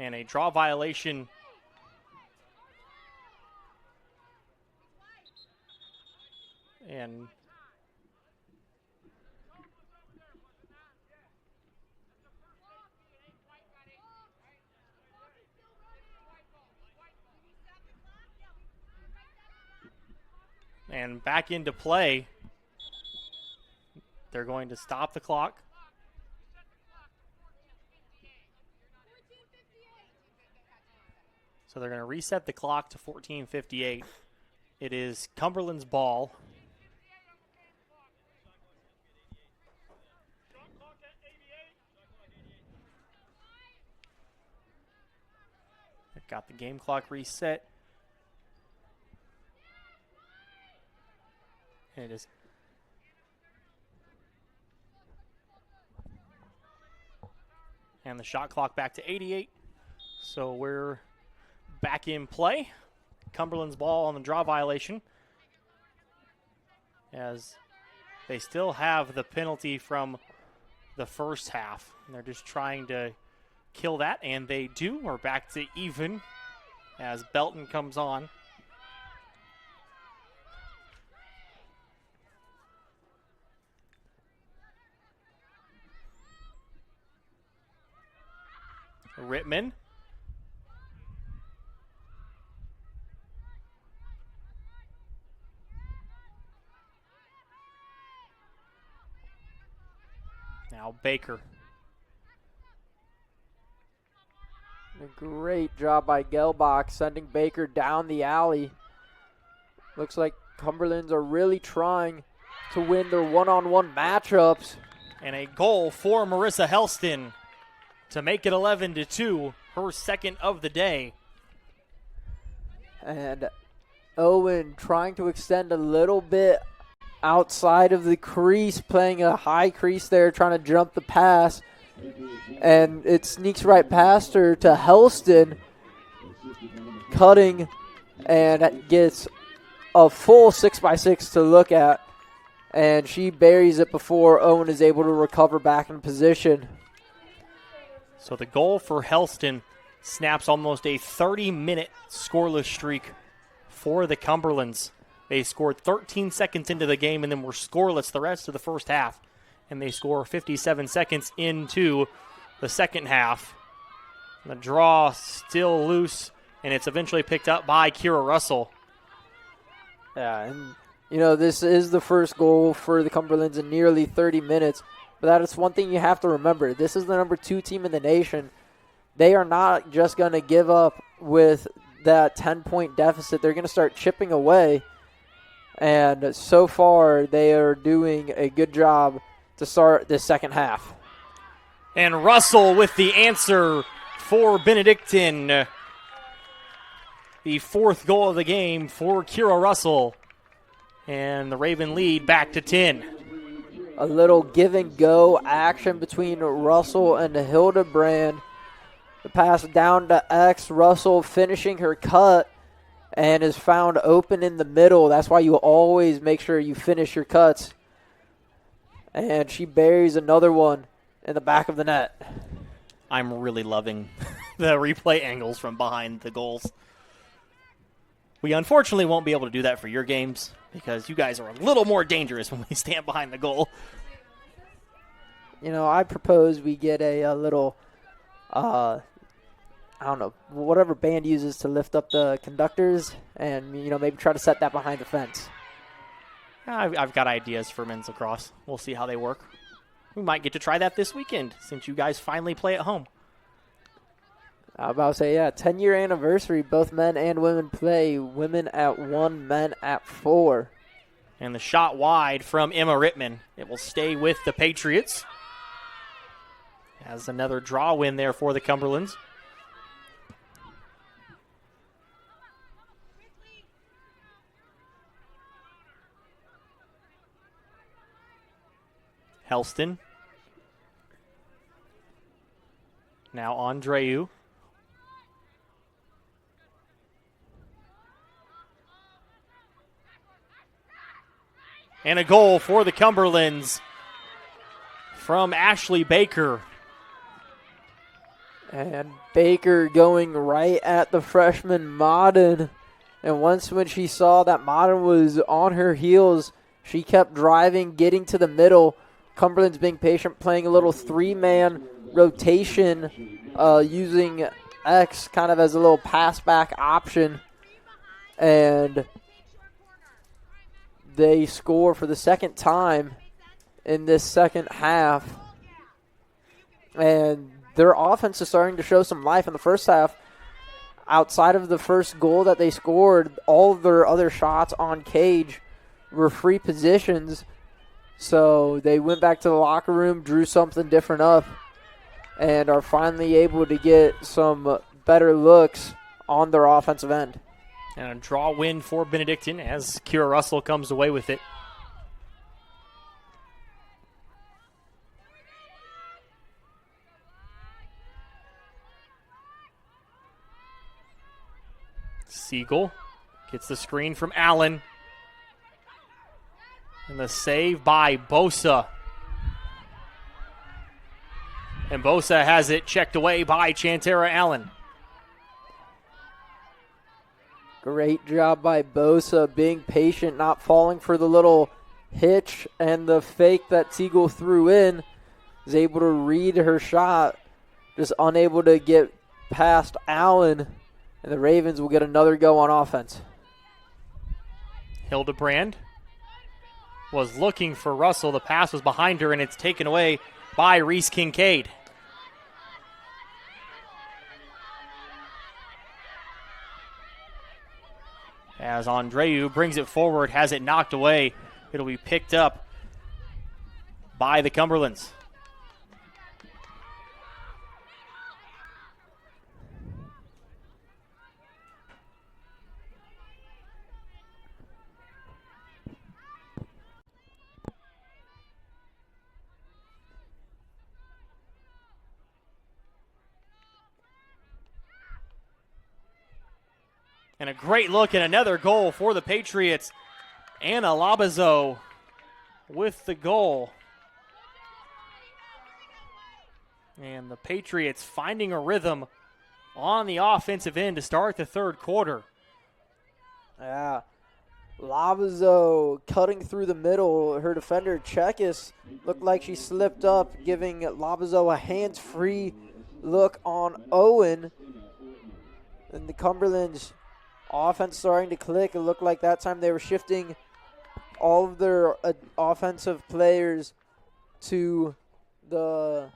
And a draw violation. And back into play. They're going to stop the clock. So they're going to reset the clock to 14:58. It is Cumberland's ball. They've got the game clock reset. And it is and the shot clock back to 88. So we're back in play. Cumberland's ball on the draw violation, as they still have the penalty from the first half. And they're just trying to kill that, and they do. We're back to even as Belton comes on. Rittman. Now Baker. A great job by Gelbach sending Baker down the alley. Looks like Cumberlands are really trying to win their one-on-one matchups. And a goal for Marissa Helston to make it 11-2, her second of the day. And Owen trying to extend a little bit outside of the crease, playing a high crease there, trying to jump the pass. And it sneaks right past her to Helston, cutting, and gets a full 6x6 to look at. And she buries it before Owen is able to recover back in position. So the goal for Helston snaps almost a 30-minute scoreless streak for the Cumberlands. They scored 13 seconds into the game and then were scoreless the rest of the first half. And they score 57 seconds into the second half. The draw still loose, and it's eventually picked up by Kira Russell. Yeah, and this is the first goal for the Cumberlands in nearly 30 minutes. But that is one thing you have to remember. This is the number 2 team in the nation. They are not just going to give up with that 10-point deficit. They're going to start chipping away. And so far, they are doing a good job to start the second half. And Russell with the answer for Benedictine. The fourth goal of the game for Kira Russell. And the Raven lead back to 10. A little give and go action between Russell and Hildebrand. The pass down to X. Russell finishing her cut and is found open in the middle. That's why you always make sure you finish your cuts. And she buries another one in the back of the net. I'm really loving the replay angles from behind the goals. We unfortunately won't be able to do that for your games because you guys are a little more dangerous when we stand behind the goal. I propose we get a little, I don't know, whatever band uses to lift up the conductors and, maybe try to set that behind the fence. I've got ideas for men's lacrosse. We'll see how they work. We might get to try that this weekend since you guys finally play at home. I was about to say, 10-year anniversary. Both men and women play. Women at 1, men at 4. And the shot wide from Emma Rittman. It will stay with the Patriots. As another draw win there for the Cumberlands. Helston. Now Andreu. And a goal for the Cumberlands from Ashley Baker. And Baker going right at the freshman Modern. And once when she saw that Modern was on her heels, she kept driving, getting to the middle. Cumberland's being patient, playing a little 3-man rotation, using X kind of as a little pass-back option. And they score for the second time in this second half. And their offense is starting to show some life in the first half. Outside of the first goal that they scored, all of their other shots on cage were free positions. So they went back to the locker room, drew something different up, and are finally able to get some better looks on their offensive end. And a draw win for Benedictine as Kira Russell comes away with it. Siegel gets the screen from Allen. And the save by Bosa. And Bosa has it checked away by Chantera Allen. Great job by Bosa, being patient, not falling for the little hitch and the fake that Siegel threw in. Is able to read her shot, just unable to get past Allen, and the Ravens will get another go on offense. Hildebrand was looking for Russell. The pass was behind her, and it's taken away by Reese Kincaid. As Andreu brings it forward, has it knocked away. It'll be picked up by the Cumberlands. And a great look at another goal for the Patriots. Anna Labazo with the goal. And the Patriots finding a rhythm on the offensive end to start the third quarter. Yeah. Labazo cutting through the middle. Her defender, Chekis, looked like she slipped up, giving Labazo a hands-free look on Owen. And the Cumberlands offense starting to click. It looked like that time they were shifting all of their offensive players to the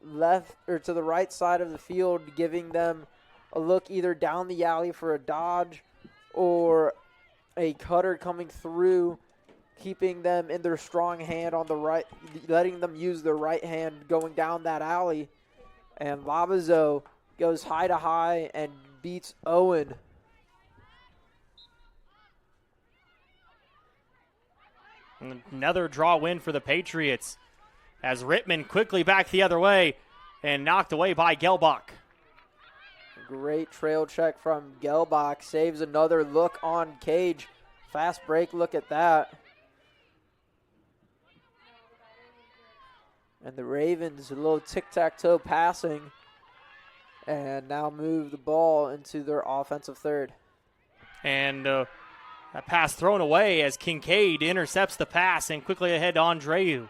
left or to the right side of the field, giving them a look either down the alley for a dodge or a cutter coming through, keeping them in their strong hand on the right, letting them use their right hand going down that alley. And Labazo goes high to high and beats Owen. Another draw win for the Patriots as Rittman quickly back the other way and knocked away by Gelbach. Great trail check from Gelbach. Saves another look on Cage. Fast break look at that. And the Ravens, a little tic-tac-toe passing, and now move the ball into their offensive third. And that pass thrown away as Kincaid intercepts the pass and quickly ahead to Andreu.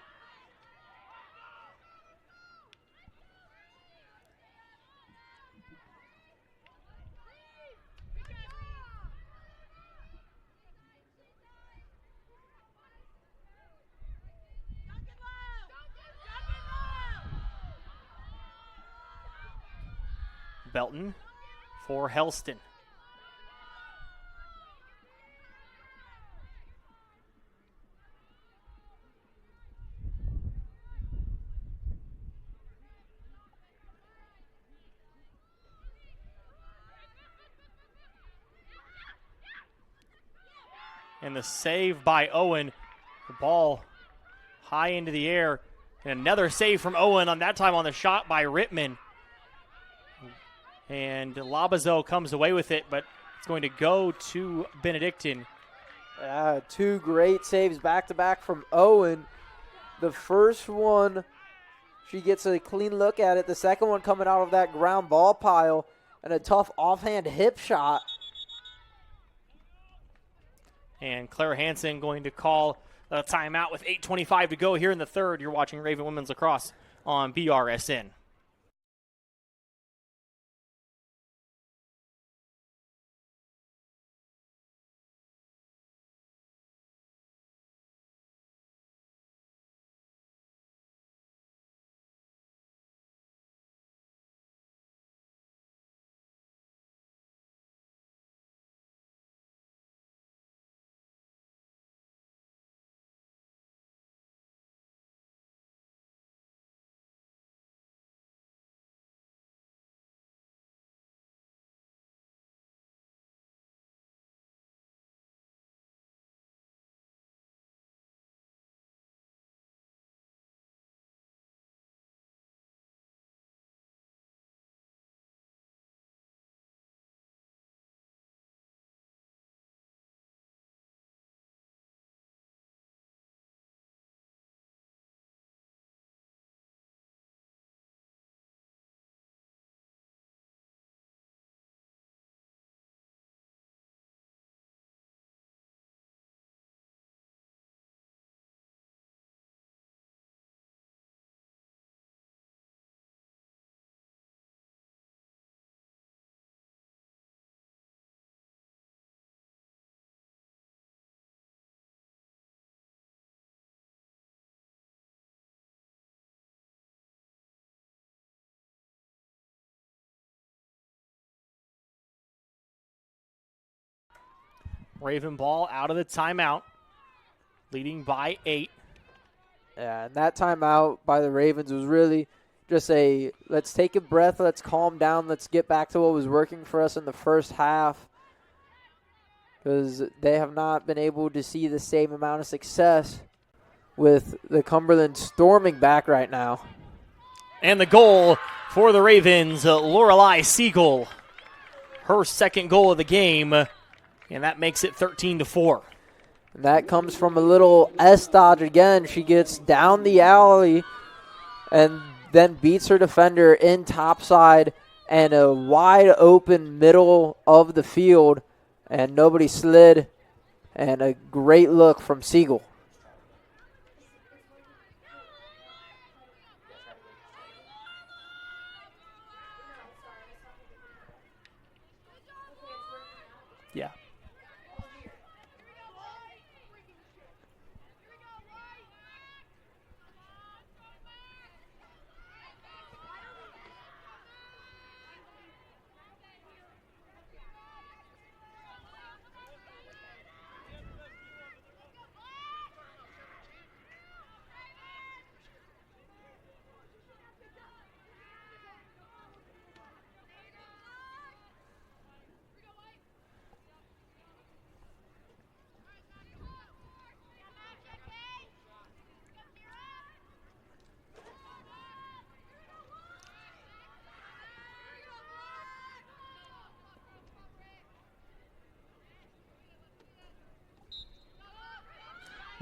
Belton for Helston. And the save by Owen. The ball high into the air. And another save from Owen, on that time on the shot by Rittman. And Labazo comes away with it, but it's going to go to Benedictine. Two great saves back-to-back from Owen. The first one, she gets a clean look at it. The second one coming out of that ground ball pile, and a tough offhand hip shot. And Claire Hansen going to call a timeout with 8:25 to go here in the third. You're watching Raven Women's Lacrosse on BRSN. Raven ball out of the timeout, leading by 8. Yeah, and that timeout by the Ravens was really just a let's take a breath, let's calm down, let's get back to what was working for us in the first half, because they have not been able to see the same amount of success with the Cumberland storming back right now. And the goal for the Ravens, Lorelei Siegel, her second goal of the game, and that makes it 13-4. And that comes from a little S dodge again. She gets down the alley and then beats her defender in topside and a wide open middle of the field, and nobody slid, and a great look from Siegel. Yeah.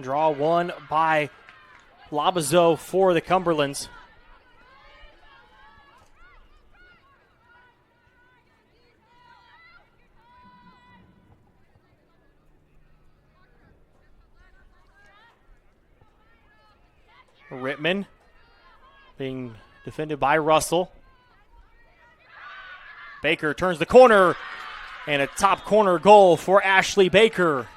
Draw one by Labazo for the Cumberlands. Rittman being defended by Russell. Baker turns the corner, and a top corner goal for Ashley Baker.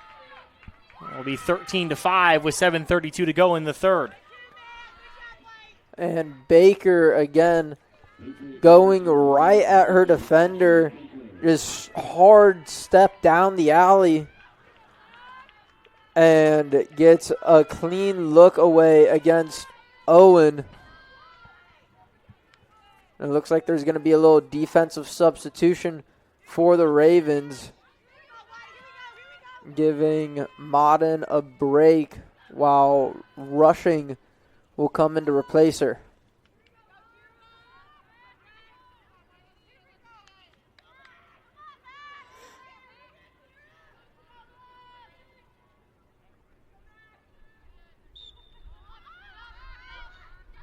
It'll be 13-5 with 7:32 to go in the third. And Baker again going right at her defender, just hard step down the alley, and gets a clean look away against Owen. It looks like there's going to be a little defensive substitution for the Ravens, giving Modern a break while Rushing will come in to replace her.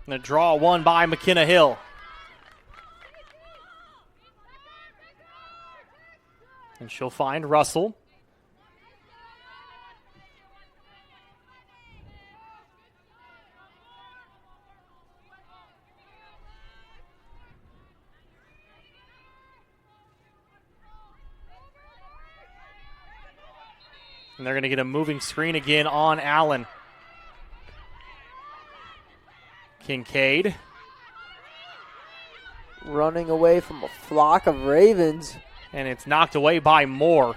And a draw one by McKenna Hill. And she'll find Russell. And they're going to get a moving screen again on Allen. Kincaid. Running away from a flock of Ravens. And it's knocked away by Moore.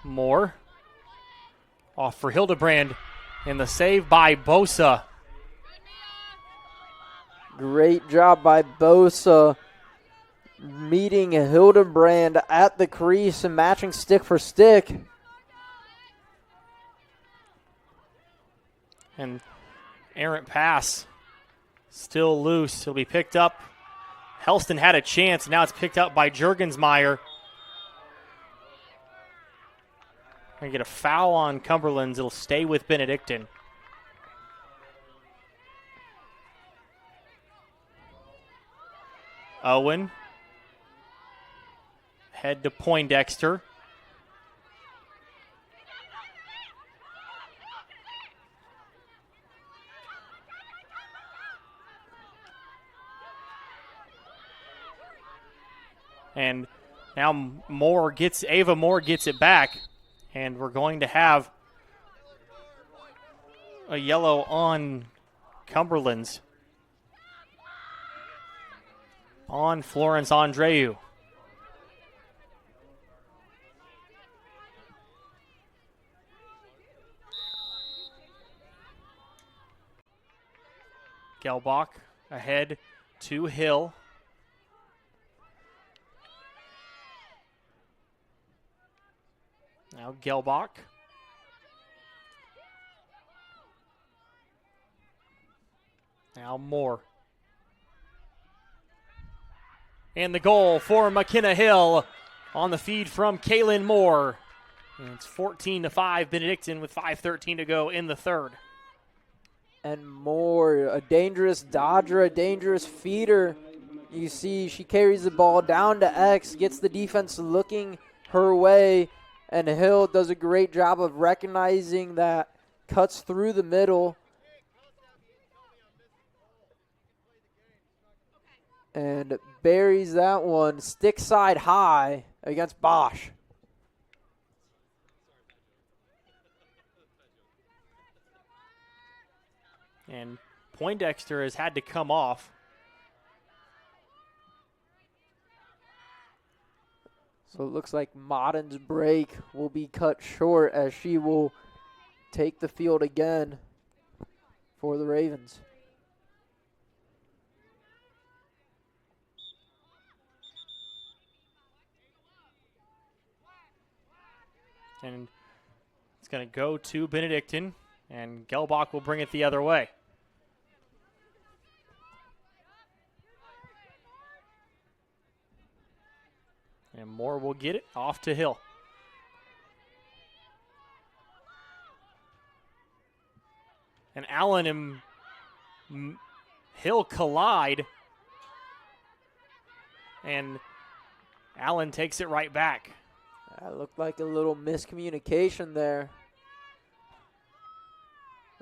Moore. Off for Hildebrand. And the save by Bosa. Great job by Bosa, meeting Hildebrand at the crease and matching stick for stick. And errant pass still loose. It'll be picked up. Helston had a chance. Now it's picked up by Juergensmeyer. Gonna get a foul on Cumberlands. It'll stay with Benedictine. Owen. Head to Poindexter. And now Ava Moore gets it back. And we're going to have a yellow on Cumberlands. On Florence Andreu. Gelbach ahead to Hill. Now Gelbach. Now Moore. And the goal for McKenna Hill on the feed from Kaylin Moore. And it's 14-5 Benedictine with 5:13 to go in the third. And Moore, a dangerous dodger, a dangerous feeder. You see she carries the ball down to X, gets the defense looking her way, and Hill does a great job of recognizing that, cuts through the middle, and buries that one stick side high against Bosch. And Poindexter has had to come off. So it looks like Modden's break will be cut short as she will take the field again for the Ravens. And it's going to go to Benedictine, and Gelbach will bring it the other way. And Moore will get it off to Hill. And Allen and Hill collide. And Allen takes it right back. That looked like a little miscommunication there.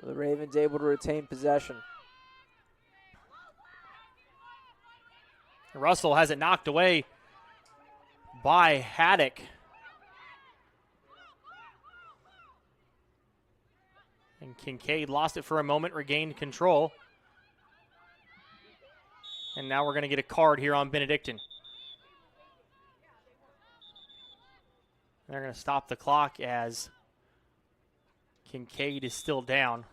The Ravens able to retain possession. Russell has it knocked away by Haddock. And Kincaid lost it for a moment, regained control. And now we're going to get a card here on Benedictine. They're going to stop the clock as Kincaid is still down.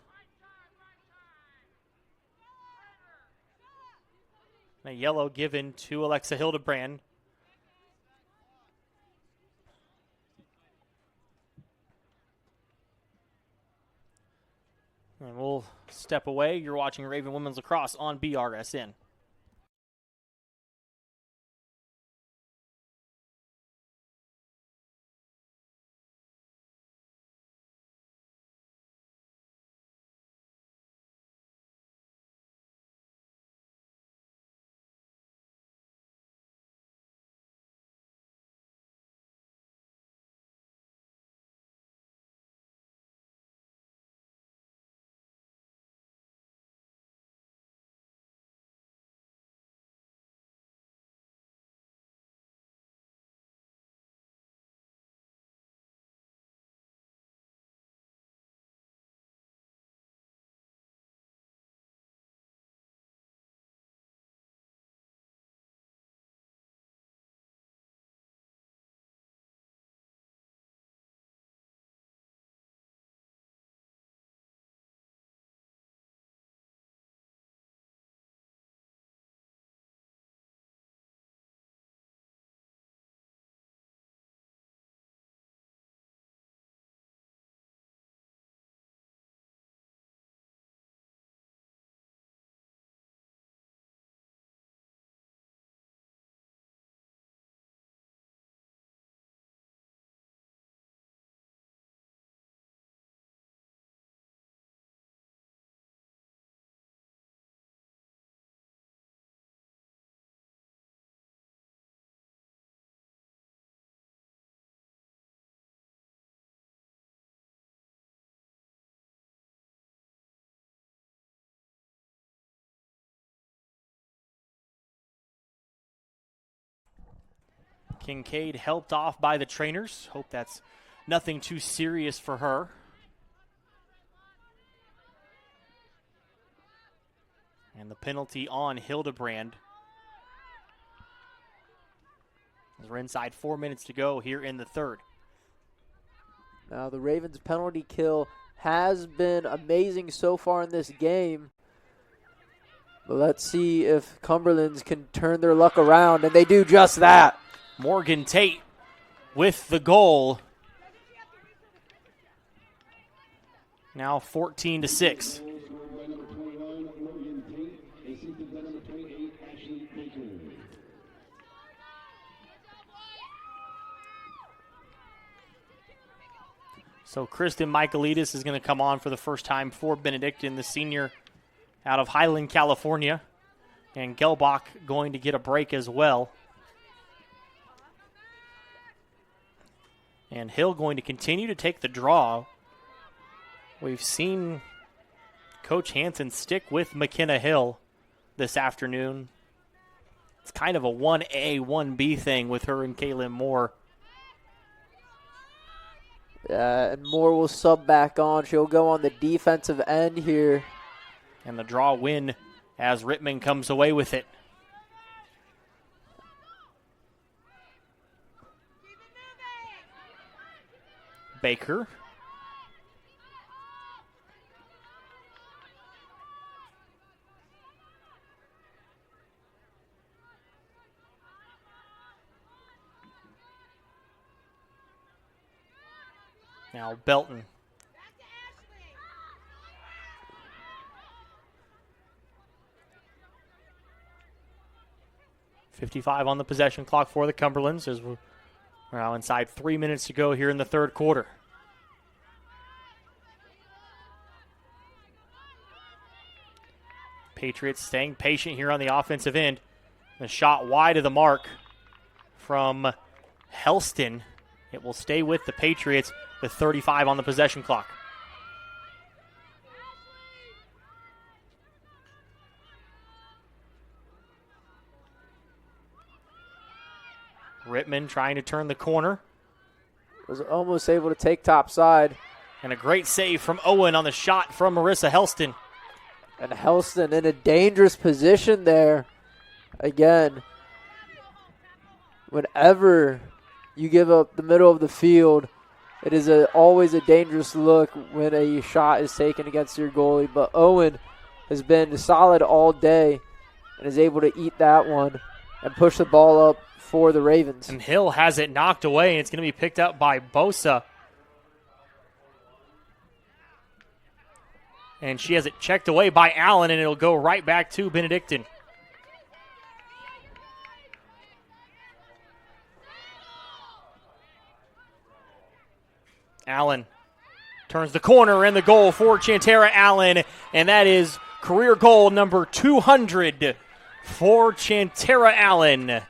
A yellow given to Alexa Hildebrand. And we'll step away. You're watching Raven Women's Lacrosse on BRSN. Kincaid helped off by the trainers. Hope that's nothing too serious for her. And the penalty on Hildebrand. As we're inside 4 minutes to go here in the third. Now the Ravens' penalty kill has been amazing so far in this game. But let's see if Cumberlands can turn their luck around, and they do just that. Morgan Tate with the goal. Now 14-6. So Kristen Michaelides is going to come on for the first time for Benedictine, the senior out of Highland, California. And Gelbach going to get a break as well. And Hill going to continue to take the draw. We've seen Coach Hansen stick with McKenna Hill this afternoon. It's kind of a 1A, 1B thing with her and Kaylin Moore. And Moore will sub back on. She'll go on the defensive end here. And the draw win as Rittman comes away with it. Baker. Now Belton. .55 on the possession clock for the Cumberlands as we're now inside 3 minutes to go here in the third quarter. Patriots staying patient here on the offensive end. The shot wide of the mark from Helston. It will stay with the Patriots with 35 on the possession clock. Rittman trying to turn the corner. Was almost able to take top side. And a great save from Owen on the shot from Marissa Helston. And Helston in a dangerous position there. Again, whenever you give up the middle of the field, it is always a dangerous look when a shot is taken against your goalie. But Owen has been solid all day and is able to eat that one and push the ball up for the Ravens. And Hill has it knocked away, and it's going to be picked up by Bosa. And she has it checked away by Allen, and it'll go right back to Benedictine. Allen turns the corner, and the goal for Chantera Allen, and that is career goal number 200 for Chantera Allen.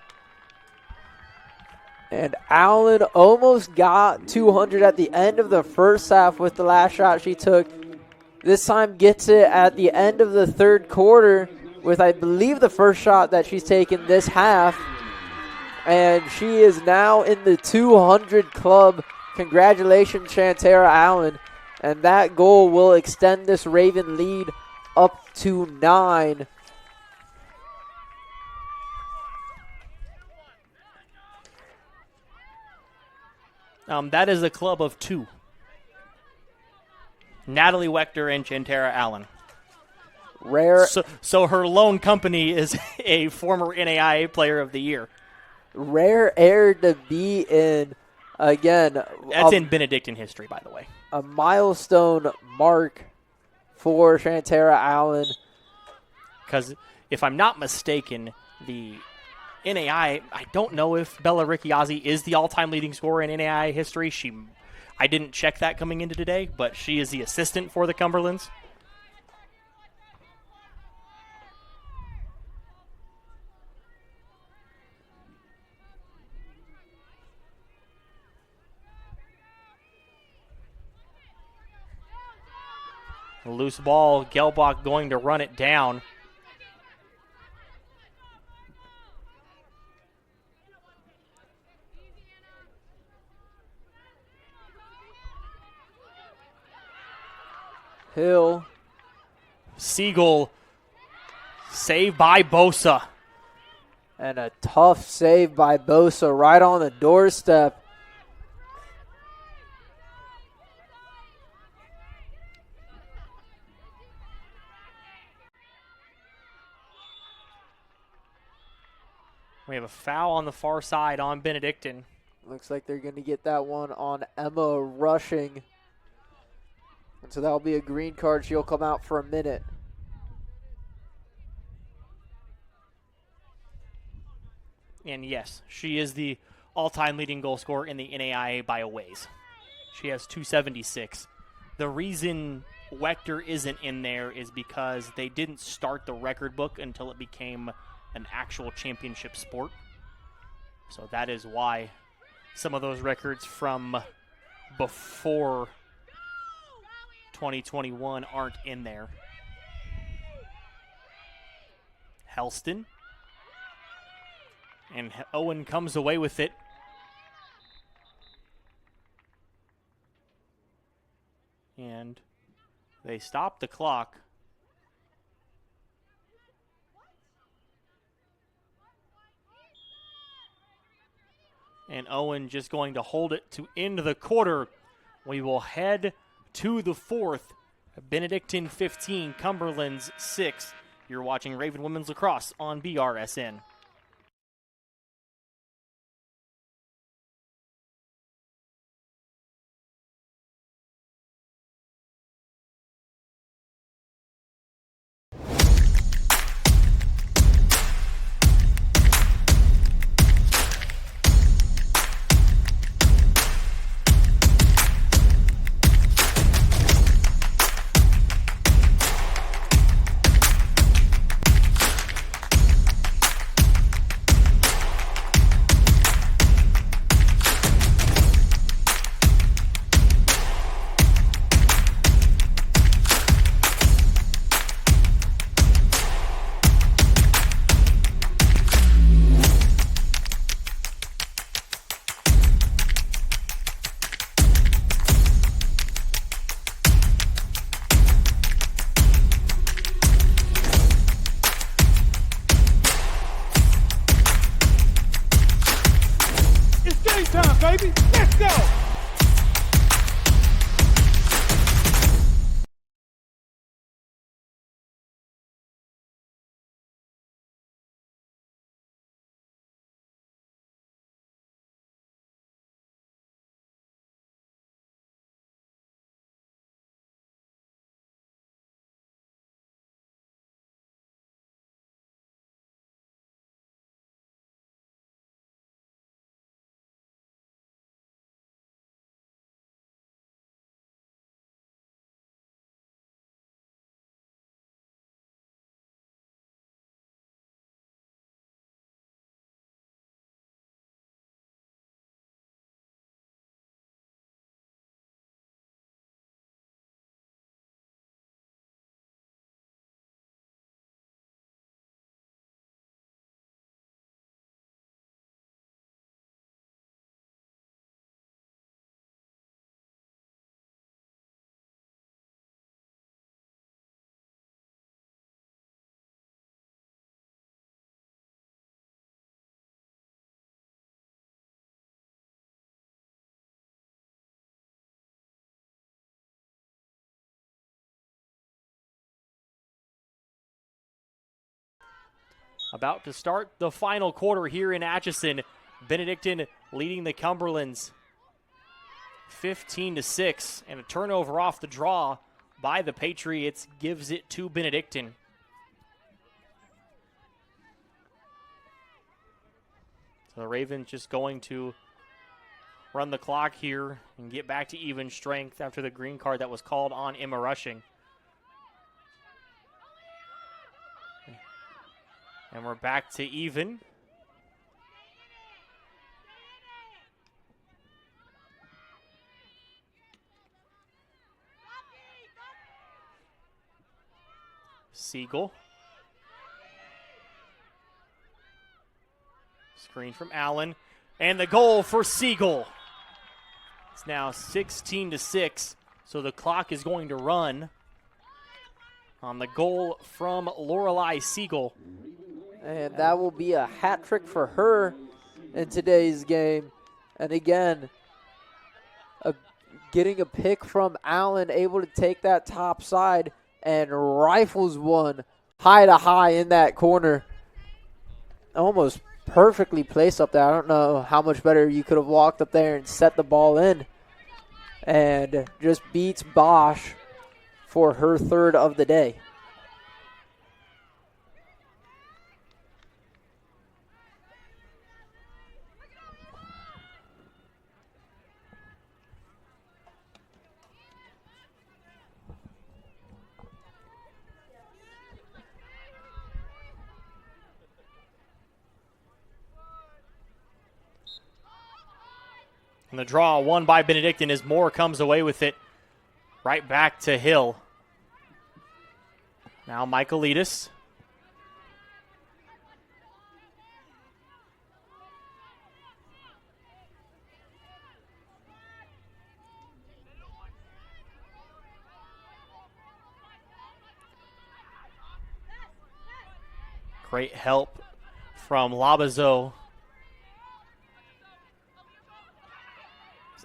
And Allen almost got 200 at the end of the first half with the last shot she took. This time gets it at the end of the third quarter with, I believe, the first shot that she's taken this half. And she is now in the 200 club. Congratulations, Chantera Allen. And that goal will extend this Raven lead up to 9. That is a club of 2. Natalie Wechter and Chantera Allen. Rare. So her lone company is a former NAIA Player of the Year. Rare air to be in. Again. That's in Benedictine history, by the way. A milestone mark for Chantera Allen. Because if I'm not mistaken, the NAIA, I don't know if Bella Ricciazzi is the all-time leading scorer in NAIA history. I didn't check that coming into today, but she is the assistant for the Cumberlands. A loose ball, Gelbach going to run it down. Hill. Siegel saved by Bosa. And a tough save by Bosa right on the doorstep. We have a foul on the far side on Benedictine. Looks like they're going to get that one on Emma Rushing. And so that'll be a green card. She'll come out for a minute. And yes, she is the all-time leading goal scorer in the NAIA by a ways. She has 276. The reason Wechter isn't in there is because they didn't start the record book until it became an actual championship sport. So that is why some of those records from before 2021 aren't in there. Helston. And Owen comes away with it. And they stop the clock. And Owen just going to hold it to end the quarter. We will head to the fourth. Benedictine 15, Cumberlands 6. You're watching Raven Women's Lacrosse on BRSN. Baby, let's go! About to start the final quarter here in Atchison. Benedictine leading the Cumberlands 15-6, and a turnover off the draw by the Patriots gives it to Benedictine. So the Ravens just going to run the clock here and get back to even strength after the green card that was called on Emma Rushing. And we're back to even. Siegel. Screen from Allen. And the goal for Siegel. It's now 16-6, so the clock is going to run on the goal from Lorelei Siegel. And that will be a hat trick for her in today's game. And again, getting a pick from Allen, able to take that top side and rifles one high to high in that corner. Almost perfectly placed up there. I don't know how much better you could have walked up there and set the ball in. And just beats Bosch for her third of the day. And the draw won by Benedictine as Moore comes away with it right back to Hill. Now Michaelides. Great help from Labazo.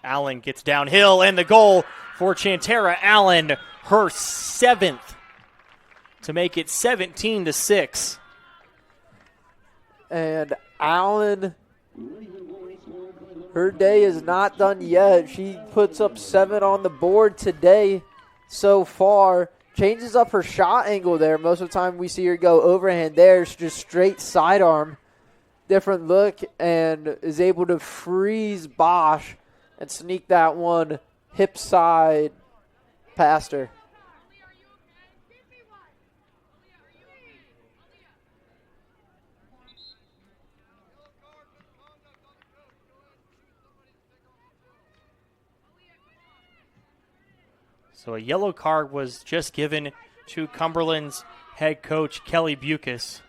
Allen gets downhill, and the goal for Chantera Allen, her 7th, to make it 17-6. And Allen, her day is not done yet. She puts up 7 on the board today so far. Changes up her shot angle there. Most of the time we see her go overhand there. It's just straight sidearm. Different look, and is able to freeze Bosch and sneak that one hip side past her. So a yellow card was just given to Cumberland's head coach, Kelly Bucas.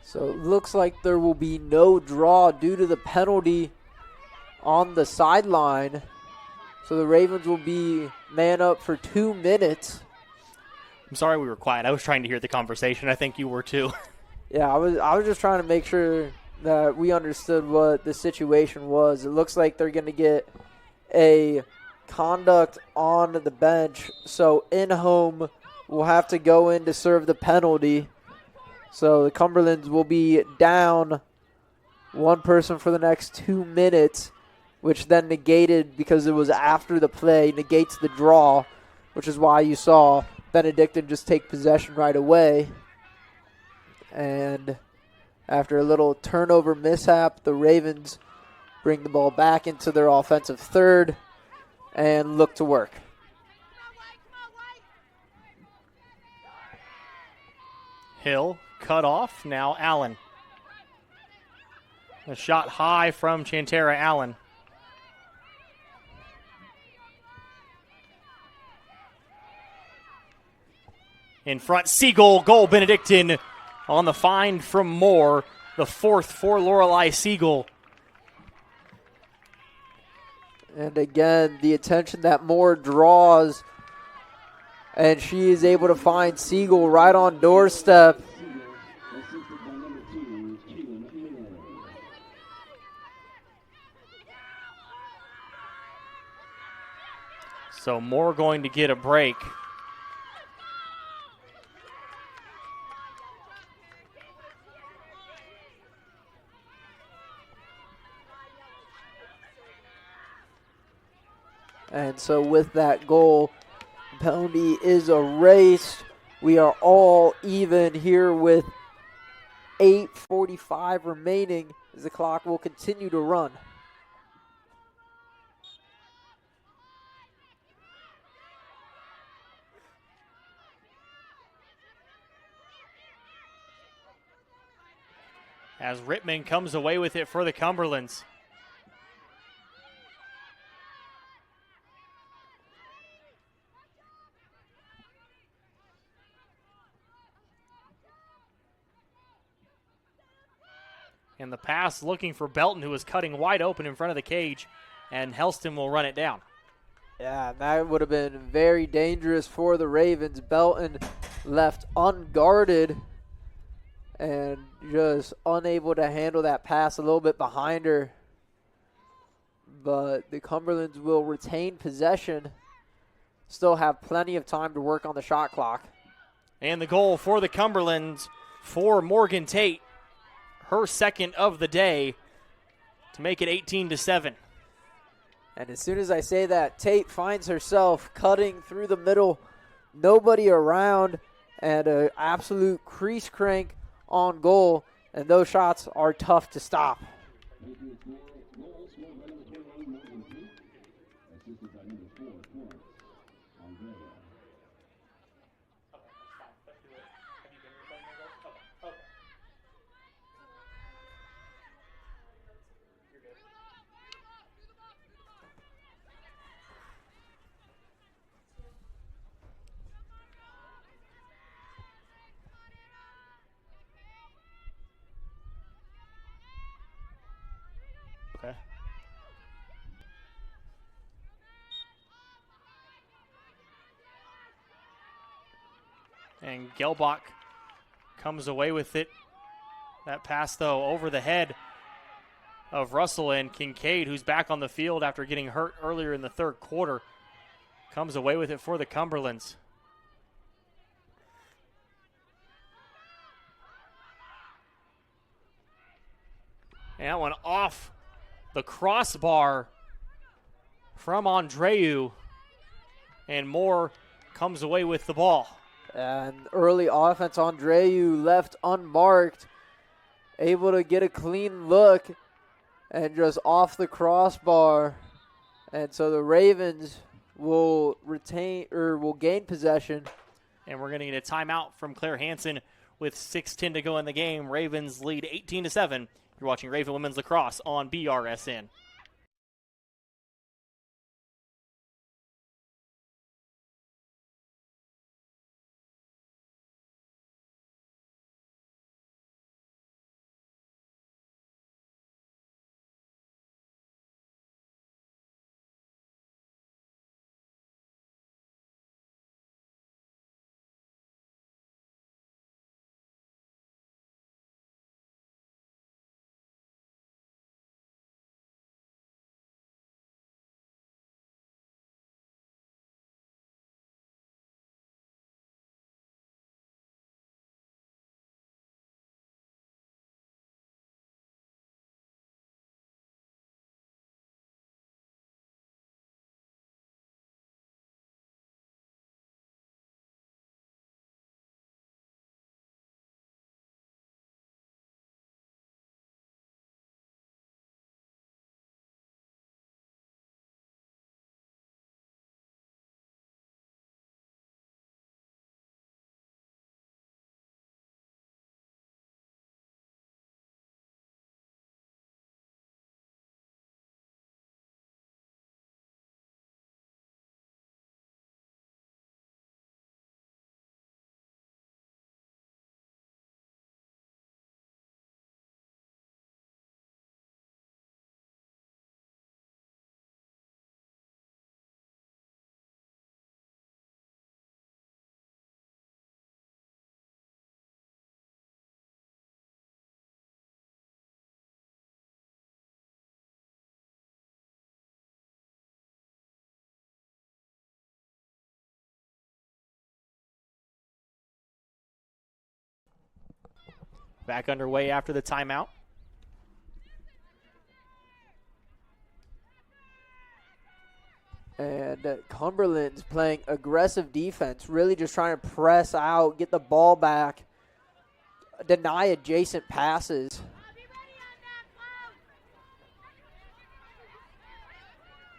So it looks like there will be no draw due to the penalty on the sideline. So the Ravens will be man up for 2 minutes. I'm sorry we were quiet. I was trying to hear the conversation. I think you were too. Yeah, I was just trying to make sure that we understood what the situation was. It looks like they're going to get a conduct on the bench. So in-home will have to go in to serve the penalty. So the Cumberlands will be down one person for the next 2 minutes, which then negated, because it was after the play, negates the draw, which is why you saw Benedictine just take possession right away. And after a little turnover mishap, the Ravens bring the ball back into their offensive third and look to work. Hill cut off. Now Allen. A shot high from Chantera Allen. In front, Siegel, goal Benedictine on the find from Moore. The 4th for Lorelei Siegel. And again, the attention that Moore draws, and she is able to find Siegel right on doorstep. So Moore going to get a break. And so with that goal, the penalty is erased. We are all even here with 8:45 remaining as the clock will continue to run. As Rittman comes away with it for the Cumberlands. And the pass looking for Belton, who was cutting wide open in front of the cage, and Helston will run it down. Yeah, that would have been very dangerous for the Ravens. Belton left unguarded and just unable to handle that pass, a little bit behind her. But the Cumberlands will retain possession. Still have plenty of time to work on the shot clock. And the goal for the Cumberlands for Morgan Tate, her second of the day, to make it 18-7. And as soon as I say that, Tate finds herself cutting through the middle, nobody around, and an absolute crease crank on goal, and those shots are tough to stop. Okay. And Gelbach comes away with it. That pass, though, over the head of Russell, and Kincaid, who's back on the field after getting hurt earlier in the third quarter, comes away with it for the Cumberlands. And that one off the crossbar from Andreu, and Moore comes away with the ball. And early offense, Andreu left unmarked, able to get a clean look and just off the crossbar. And so the Ravens will gain possession. And we're going to get a timeout from Claire Hansen with 6:10 to go in the game. Ravens lead 18-7. You're watching Raven Women's Lacrosse on BRSN. Back underway after the timeout. And Cumberland's playing aggressive defense, really just trying to press out, get the ball back, deny adjacent passes.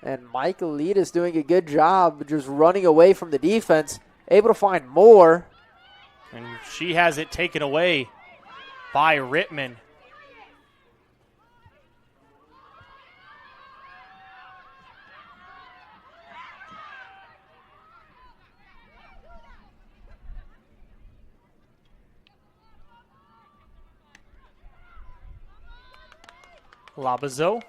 And Michael Leadis doing a good job just running away from the defense, able to find more. And she has it taken away by Rittman. Labazo.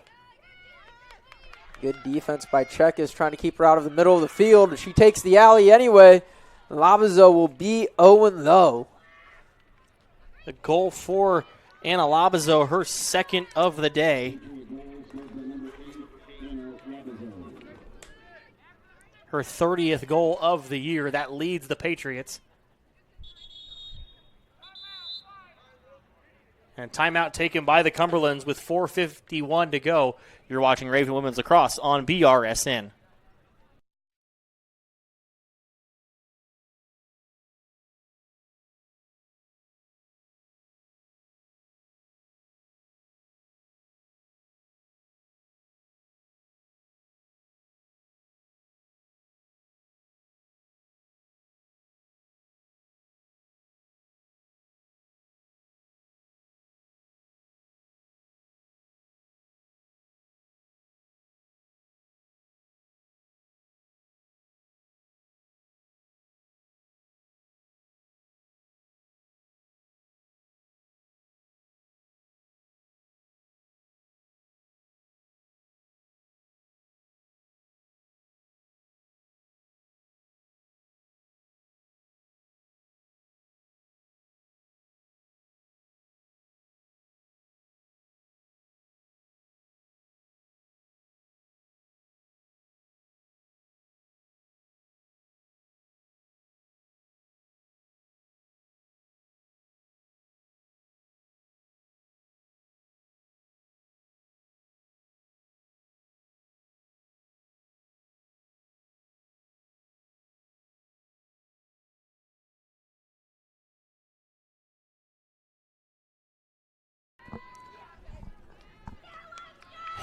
Good defense by Chekas, trying to keep her out of the middle of the field. She takes the alley anyway. Labazo will be 0 though. The goal for Anna Labazo, her second of the day. Her 30th goal of the year. That leads the Patriots. And timeout taken by the Cumberlands with 4:51 to go. You're watching Raven Women's Lacrosse on BRSN.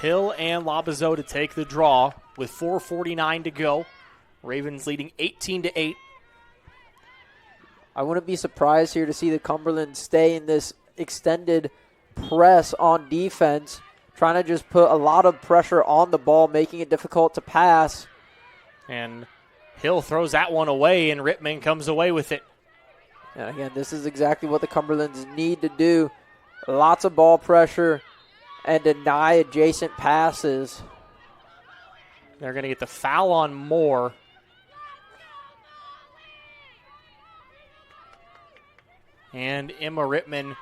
Hill and Labazo to take the draw with 4:49 to go. Ravens leading 18-8. I wouldn't be surprised here to see the Cumberland stay in this extended press on defense, trying to just put a lot of pressure on the ball, making it difficult to pass. And Hill throws that one away, and Rittman comes away with it. And again, this is exactly what the Cumberlands need to do. Lots of ball pressure and deny adjacent passes. They're going to get the foul on Moore. And Emma Rittman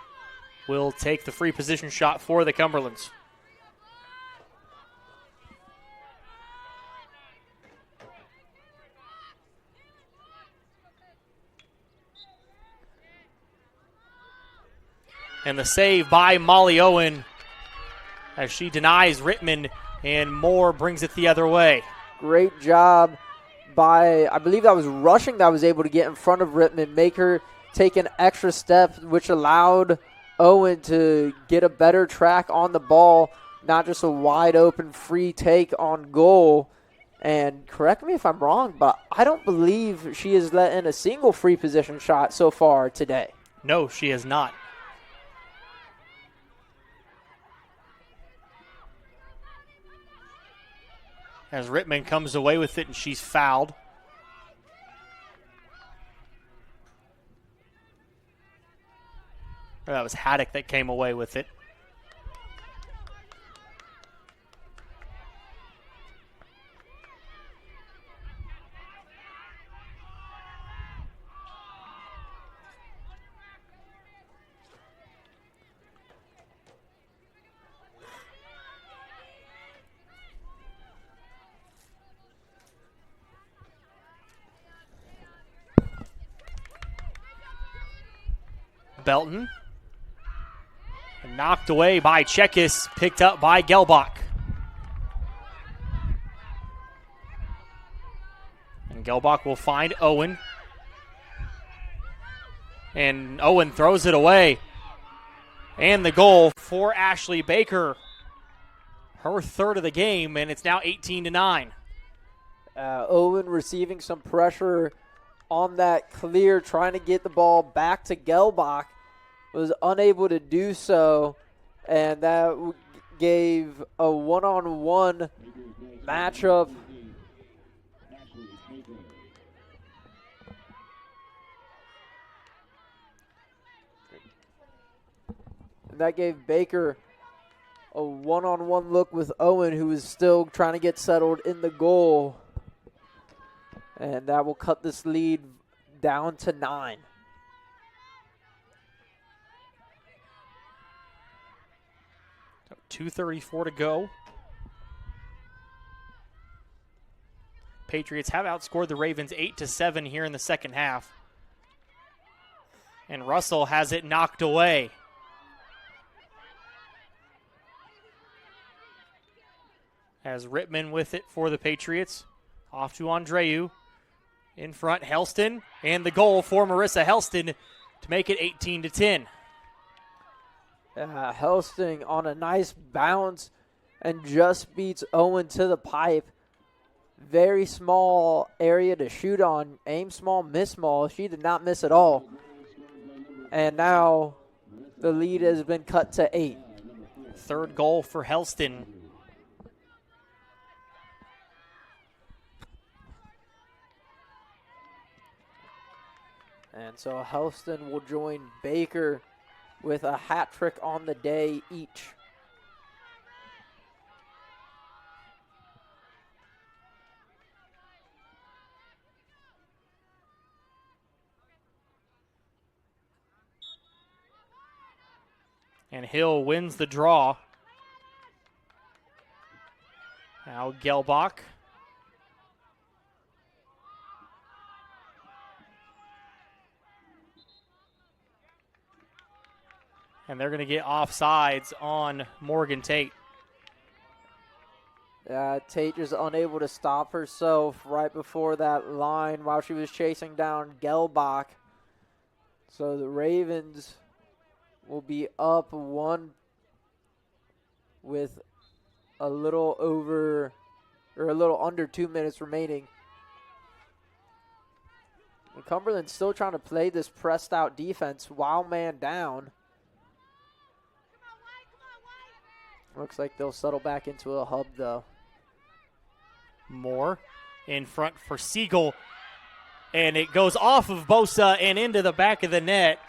will take the free position shot for the Cumberlands. And the save by Molly Owen as she denies Rittman, and Moore brings it the other way. Great job by, I believe that was Rushing that was able to get in front of Rittman, make her take an extra step, which allowed Owen to get a better track on the ball, not just a wide open free take on goal. And correct me if I'm wrong, but I don't believe she has let in a single free position shot so far today. No, she has not. As Rittman comes away with it and she's fouled. That was Haddock that came away with it. Belton. Knocked away by Chekas, picked up by Gelbach. And Gelbach will find Owen. And Owen throws it away. And the goal for Ashley Baker. Her third of the game, and it's now 18-9. Owen receiving some pressure on that clear, trying to get the ball back to Gelbach. Was unable to do so, and that gave a one-on-one matchup. And that gave Baker a one-on-one look with Owen, who is still trying to get settled in the goal. And that will cut this lead down to 9. So 2:34 to go. Patriots have outscored the Ravens 8-7 here in the second half. And Russell has it knocked away. As Rittman with it for the Patriots. Off to Andreu. In front, Helston. And the goal for Marissa Helston to make it 18-10. Helston on a nice bounce and just beats Owen to the pipe. Very small area to shoot on. Aim small, miss small. She did not miss at all. And now the lead has been cut to 8. Third goal for Helston. And so Helston will join Baker with a hat trick on the day each. And Hill wins the draw. Now Gelbach. And they're going to get offsides on Morgan Tate. Tate is unable to stop herself right before that line while she was chasing down Gelbach. So the Ravens will be up 1 with a little under 2 minutes remaining. And Cumberland's still trying to play this pressed out defense while man down. Looks like they'll settle back into a hub, though. Moore in front for Siegel. And it goes off of Bosa and into the back of the net.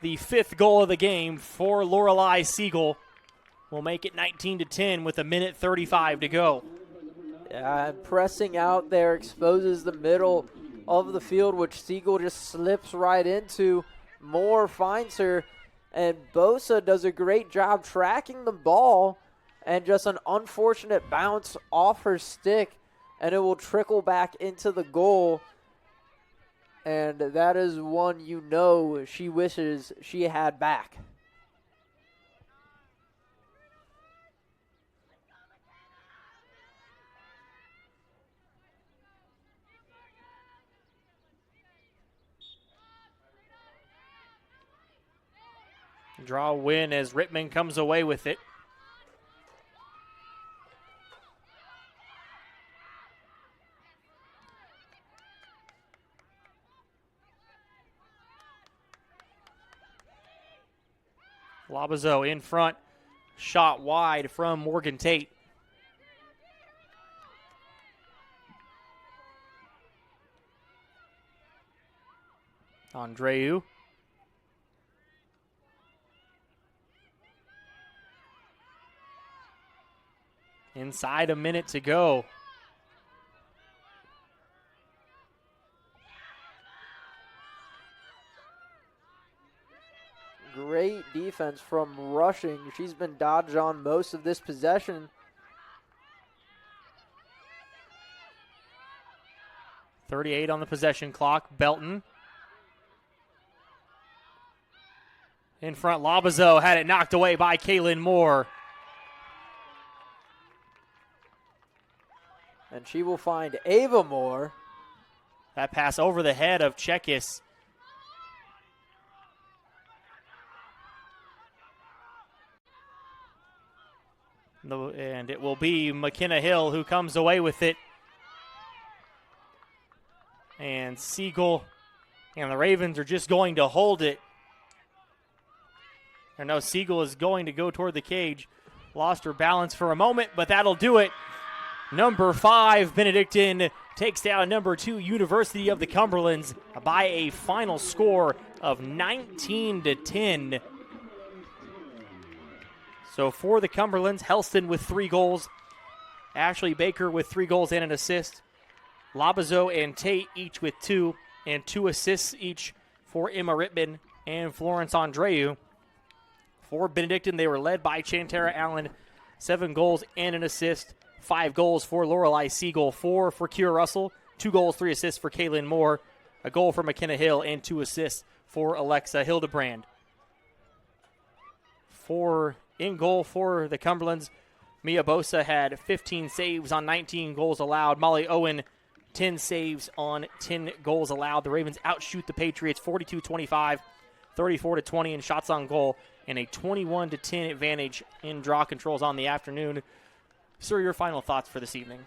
The 5th goal of the game for Lorelei Siegel will make it 19-10 with 1:35 to go. Yeah, pressing out there exposes the middle of the field, which Siegel just slips right into. Moore finds her. And Bosa does a great job tracking the ball, and just an unfortunate bounce off her stick, and it will trickle back into the goal. And that is one you know she wishes she had back. Draw win as Rittman comes away with it. Labazo in front, shot wide from Morgan Tate. Andreu. Inside a minute to go. Great defense from Rushing. She's been dodged on most of this possession. .38 on the possession clock. Belton. In front, Labazo had it knocked away by Kaylin Moore. And she will find Ava Moore. That pass over the head of Chekis. And it will be McKenna Hill who comes away with it. And Siegel and the Ravens are just going to hold it. Or no, Siegel is going to go toward the cage. Lost her balance for a moment, but that'll do it. Number 5, Benedictine takes down number 2, University of the Cumberlands by a final score of 19-10. So for the Cumberlands, Helston with 3 goals. Ashley Baker with 3 goals and an assist. Labazo and Tate each with 2, and 2 assists each for Emma Rittman and Florence Andreu. For Benedictine, they were led by Chantera Allen, 7 goals and an assist. 5 goals for Lorelei Siegel, 4 for Kira Russell, 2 goals, 3 assists for Kaylin Moore, a goal for McKenna Hill, and 2 assists for Alexa Hildebrand. In goal for the Cumberlands, Mia Bosa had 15 saves on 19 goals allowed. Molly Owen, 10 saves on 10 goals allowed. The Ravens outshoot the Patriots 42-25, 34-20 in shots on goal, and a 21-10 advantage in draw controls on the afternoon. Sir, your final thoughts for this evening?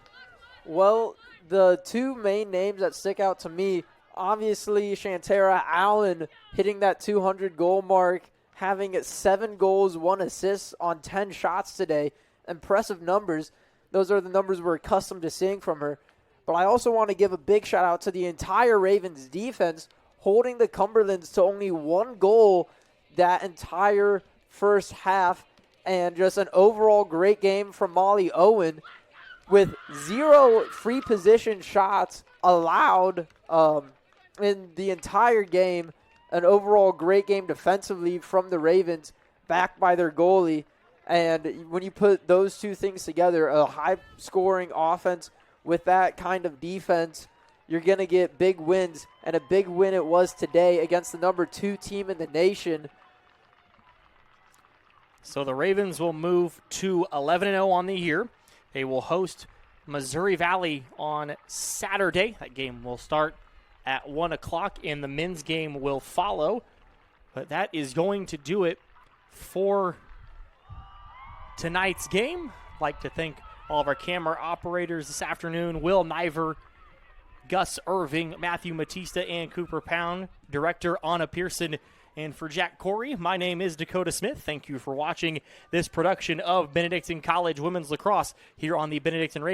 Well, the 2 main names that stick out to me, obviously Chantera Allen hitting that 200 goal mark, having 7 goals, 1 assist on 10 shots today. Impressive numbers. Those are the numbers we're accustomed to seeing from her. But I also want to give a big shout out to the entire Ravens defense, holding the Cumberlands to only 1 goal that entire first half, and just an overall great game from Molly Owen with 0 free position shots allowed in the entire game. An overall great game defensively from the Ravens, backed by their goalie. And when you put those 2 things together, a high-scoring offense with that kind of defense, you're going to get big wins. And a big win it was today against the number 2 team in the nation. So the Ravens will move to 11-0 on the year. They will host Missouri Valley on Saturday. That game will start at 1 o'clock, and the men's game will follow. But that is going to do it for tonight's game. I'd like to thank all of our camera operators this afternoon, Will Niver, Gus Irving, Matthew Matista, and Cooper Pound, director Anna Pearson. And for Jack Corey, my name is Dakota Smith. Thank you for watching this production of Benedictine College Women's Lacrosse here on the Benedictine Ravens